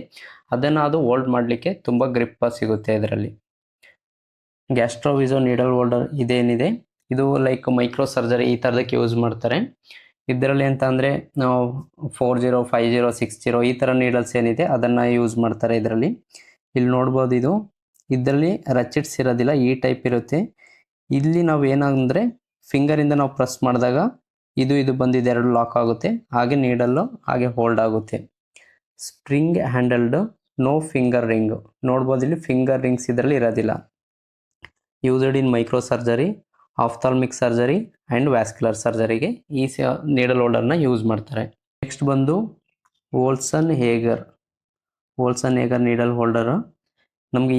ಅದನ್ನು ಅದು ಹೋಲ್ಡ್ ಮಾಡಲಿಕ್ಕೆ ತುಂಬ ಗ್ರಿಪ್ ಸಿಗುತ್ತೆ ಇದರಲ್ಲಿ. ಗ್ಯಾಸ್ಟ್ರೋವಿಸೋ ನೀಡಲ್ ಹೋಲ್ಡರ್ ಇದೇನಿದೆ ಇದು ಲೈಕ್ ಮೈಕ್ರೋ ಸರ್ಜರಿ ಈ ಥರದಕ್ಕೆ ಯೂಸ್ ಮಾಡ್ತಾರೆ. ಇದರಲ್ಲಿ ಅಂತ ಅಂದರೆ ನಾವು 40, 50, 60 ಈ ಥರ ನೀಡಲ್ಸ್ ಏನಿದೆ ಅದನ್ನು ಯೂಸ್ ಮಾಡ್ತಾರೆ ಇದರಲ್ಲಿ. ಇಲ್ಲಿ ನೋಡ್ಬೋದು ಇದರಲ್ಲಿ ರಚಿಟ್ಸ್ ಇರೋದಿಲ್ಲ, ಈ ಟೈಪ್ ಇರುತ್ತೆ. ಇಲ್ಲಿ ನಾವು ಏನಂದರೆ ಫಿಂಗರಿಂದ ನಾವು ಪ್ರೆಸ್ ಮಾಡಿದಾಗ ಇದು ಬಂದಿದೆ ಎರಡು ಲಾಕ್ ಆಗುತ್ತೆ. ಹಾಗೆ ನೀಡಲ್ಲು ಹಾಗೆ ಹೋಲ್ಡ್ ಆಗುತ್ತೆ. Spring handled no finger ring. ನೋಡ್ಬೋದು ಇಲ್ಲಿ ಫಿಂಗರ್ ರಿಂಗ್ಸ್ ಇದರಲ್ಲಿ ಇರೋದಿಲ್ಲ. Used in micro surgery, ophthalmic surgery and vascular ಸರ್ಜರಿಗೆ ಈ ನೀಡಲ್ ಹೋಲ್ಡರ್ನ ಯೂಸ್ ಮಾಡ್ತಾರೆ. ನೆಕ್ಸ್ಟ್ ಬಂದು ಓಲ್ಸನ್ ಹೇಗರ್ ನೀಡಲ್ ಹೋಲ್ಡರ್. ನಮಗೆ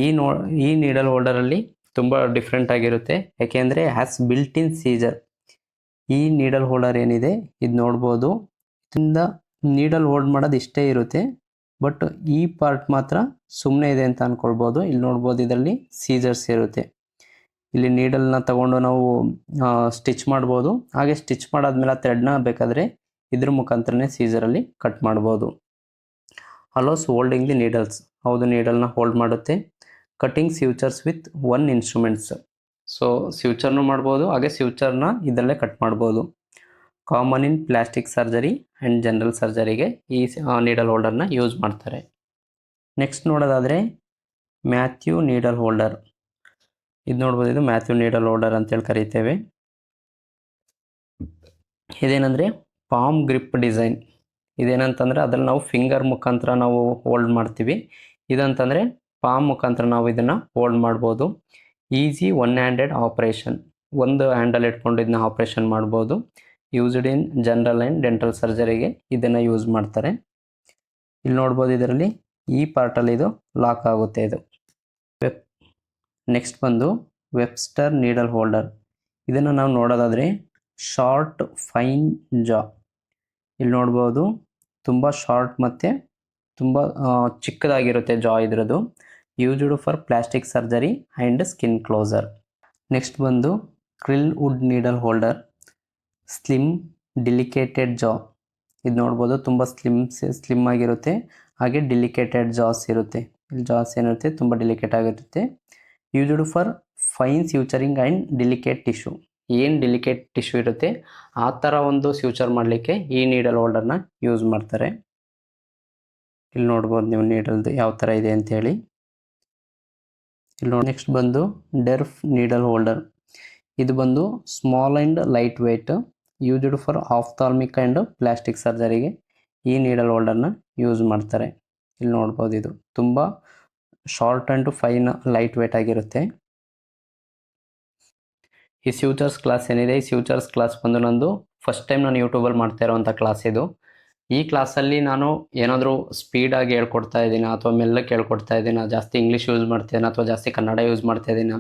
ಈ ನೀಡಲ್ ಹೋಲ್ಡರಲ್ಲಿ ತುಂಬ ಡಿಫ್ರೆಂಟ್ ಆಗಿರುತ್ತೆ. ಯಾಕೆಂದರೆ ಹ್ಯಾಸ್ ಬಿಲ್ಟ್ ಇನ್ ಸೀಜರ್. ಈ ನೀಡಲ್ ಹೋಲ್ಡರ್ ಏನಿದೆ ಇದು ನೋಡ್ಬೋದು ಇದರಿಂದ ನೀಡಲ್ ಹೋಲ್ಡ್ ಮಾಡೋದು ಇಷ್ಟೇ ಇರುತ್ತೆ. ಬಟ್ ಈ ಪಾರ್ಟ್ ಮಾತ್ರ ಸುಮ್ಮನೆ ಇದೆ ಅಂತ ಅಂದ್ಕೊಳ್ಬೋದು. ಇಲ್ಲಿ ನೋಡ್ಬೋದು ಇದರಲ್ಲಿ ಸೀಜರ್ಸ್ ಇರುತ್ತೆ. ಇಲ್ಲಿ ನೀಡಲ್ನ ತಗೊಂಡು ನಾವು ಸ್ಟಿಚ್ ಮಾಡ್ಬೋದು. ಹಾಗೆ ಸ್ಟಿಚ್ ಮಾಡಾದ್ಮೇಲೆ ಥ್ರೆಡ್ನ ಬೇಕಾದರೆ ಇದ್ರ ಮುಖಾಂತರನೇ ಸೀಜರಲ್ಲಿ ಕಟ್ ಮಾಡ್ಬೋದು. Allows holding the needles. ಹೌದು ನೀಡಲ್ನ ಹೋಲ್ಡ್ ಮಾಡುತ್ತೆ. Cutting sutures with one instruments. So ಸ್ಯೂಚರ್ನು ಮಾಡ್ಬೋದು, ಹಾಗೆ ಸ್ಯೂಚರ್ನ ಇದರಲ್ಲೇ ಕಟ್ ಮಾಡ್ಬೋದು. Common in plastic surgery and general ಸರ್ಜರಿಗೆ ಈ ನೀಡಲ್ ಹೋಲ್ಡರ್ನ ಯೂಸ್ ಮಾಡ್ತಾರೆ. ನೆಕ್ಸ್ಟ್ ನೋಡೋದಾದರೆ ಮ್ಯಾಥ್ಯೂ ನೀಡಲ್ ಹೋಲ್ಡರ್. ಇದು ನೋಡ್ಬೋದು, ಇದು ಮ್ಯಾಥ್ಯೂ ನೀಡಲ್ ಹೋಲ್ಡರ್ ಅಂತೇಳಿ ಕರಿತೇವೆ. ಇದೇನಂದರೆ ಪಾಮ್ ಗ್ರಿಪ್ ಡಿಸೈನ್. ಇದೇನಂತಂದರೆ ಅದರಲ್ಲಿ ನಾವು ಫಿಂಗರ್ ಮುಖಾಂತರ ನಾವು ಹೋಲ್ಡ್ ಮಾಡ್ತೀವಿ. ಇದಂತಂದರೆ ಪಾಮ್ ಮುಖಾಂತರ ನಾವು ಇದನ್ನು ಹೋಲ್ಡ್ ಮಾಡ್ಬೋದು. Easy one handed operation. ಒಂದು ಹ್ಯಾಂಡಲ್ ಇಟ್ಕೊಂಡು ಇದನ್ನ ಆಪ್ರೇಷನ್ ಮಾಡ್ಬೋದು. Used in general and dental ಸರ್ಜರಿಗೆ ಇದನ್ನು ಯೂಸ್ ಮಾಡ್ತಾರೆ. ಇಲ್ಲಿ ನೋಡ್ಬೋದು ಇದರಲ್ಲಿ ಈ ಪಾರ್ಟಲ್ಲಿ ಇದು ಲಾಕ್ ಆಗುತ್ತೆ ಇದು. ನೆಕ್ಸ್ಟ್ ಬಂದು ವೆಬ್ಸ್ಟರ್ ನೀಡಲ್ ಹೋಲ್ಡರ್. ಇದನ್ನು ನಾವು ನೋಡೋದಾದರೆ ಶಾರ್ಟ್ ಫೈನ್ ಜಾ. ಇಲ್ಲಿ ನೋಡ್ಬೋದು ತುಂಬ ಶಾರ್ಟ್ ಮತ್ತು ತುಂಬ ಚಿಕ್ಕದಾಗಿರುತ್ತೆ ಜಾ ಇದ್ರದ್ದು. Used for plastic surgery and skin closure. Next ಬಂದು Crile Wood needle holder. Slim delicated jaw. ಇದು ನೋಡ್ಬೋದು ತುಂಬ ಸ್ಲಿಮ್ ಆಗಿರುತ್ತೆ, ಹಾಗೆ ಡಿಲಿಕೇಟೆಡ್ ಜಾಸ್ ಇರುತ್ತೆ. ಇಲ್ಲಿ ಜಾಸ್ ಏನಿರುತ್ತೆ ತುಂಬ ಡಿಲಿಕೇಟ್ ಆಗಿರುತ್ತೆ. Used for fine suturing and delicate tissue. ಏನು ಡಿಲಿಕೇಟ್ ಟಿಶ್ಯೂ ಇರುತ್ತೆ ಆ ಥರ ಒಂದು ಸ್ಯೂಚರ್ ಮಾಡಲಿಕ್ಕೆ ಈ ನೀಡಲ್ ಹೋಲ್ಡರ್ನ ಯೂಸ್ ಮಾಡ್ತಾರೆ. ಇಲ್ಲಿ ನೋಡ್ಬೋದು ನೀವು ನೀಡಲ್ದು ಯಾವ ಥರ ಇದೆ ಅಂತೇಳಿ. ಇಲ್ಲಿ ನೋಡಿ ನೆಕ್ಸ್ಟ್ ಬಂದು ಡೆರ್ಫ್ ನೀಡಲ್ ಹೋಲ್ಡರ್. ಇದು ಬಂದು small and light weight, used for ophthalmic and plastic ಸರ್ಜರಿಗೆ ಈ ನೀಡಲ್ ಹೋಲ್ಡರ್ನ ಯೂಸ್ ಮಾಡ್ತಾರೆ. ಇಲ್ಲಿ ನೋಡ್ಬೋದು ಇದು ತುಂಬ short and fine light weight ಆಗಿರುತ್ತೆ. ಈ ಸ್ಯೂಚರ್ಸ್ ಕ್ಲಾಸ್ ಏನಿದೆ, ಈ ಸ್ಯೂಚರ್ಸ್ ಕ್ಲಾಸ್ ಬಂದು ನಂದು ಫಸ್ಟ್ ಟೈಮ್ ನಾನು ಯೂಟ್ಯೂಬಲ್ಲಿ ಮಾಡ್ತಾ ಇರೋವಂಥ ಕ್ಲಾಸ್ ಇದು. ಈ ಕ್ಲಾಸಲ್ಲಿ ನಾನು ಏನಾದರೂ ಸ್ಪೀಡಾಗಿ ಹೇಳ್ಕೊಡ್ತಾ ಇದ್ದೀನ ಅಥವಾ ಮೆಲ್ಲಕ್ಕೆ ಹೇಳ್ಕೊಡ್ತಾ ಇದ್ದೀನ, ಜಾಸ್ತಿ ಇಂಗ್ಲೀಷ್ ಯೂಸ್ ಮಾಡ್ತೇನೆ ಅಥವಾ ಜಾಸ್ತಿ ಕನ್ನಡ ಯೂಸ್ ಮಾಡ್ತಾ ಇದ್ದೀನ,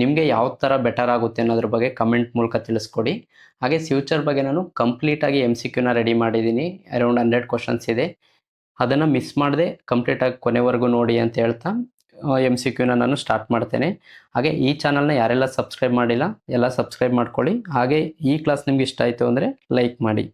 ನಿಮಗೆ ಯಾವ ಥರ ಬೆಟರ್ ಆಗುತ್ತೆ ಅನ್ನೋದ್ರ ಬಗ್ಗೆ ಕಮೆಂಟ್ ಮೂಲಕ ತಿಳಿಸ್ಕೊಡಿ. ಹಾಗೆ ಫ್ಯೂಚರ್ ಬಗ್ಗೆ ನಾನು ಕಂಪ್ಲೀಟಾಗಿ MCQನ ರೆಡಿ ಮಾಡಿದ್ದೀನಿ. ಅರೌಂಡ್ 100 ಕ್ವಶನ್ಸ್ ಇದೆ. ಅದನ್ನು ಮಿಸ್ ಮಾಡದೆ ಕಂಪ್ಲೀಟಾಗಿ ಕೊನೆವರೆಗೂ ನೋಡಿ ಅಂತ ಹೇಳ್ತಾ MCQನ ನಾನು ಸ್ಟಾರ್ಟ್ ಮಾಡ್ತೇನೆ. ಹಾಗೆ ಈ ಚಾನಲ್ನ ಯಾರೆಲ್ಲ ಸಬ್ಸ್ಕ್ರೈಬ್ ಮಾಡಿಲ್ಲ ಎಲ್ಲ ಸಬ್ಸ್ಕ್ರೈಬ್ ಮಾಡ್ಕೊಳ್ಳಿ. ಹಾಗೆ ಈ ಕ್ಲಾಸ್ ನಿಮ್ಗೆ ಇಷ್ಟ ಆಯಿತು ಅಂದರೆ ಲೈಕ್ ಮಾಡಿ.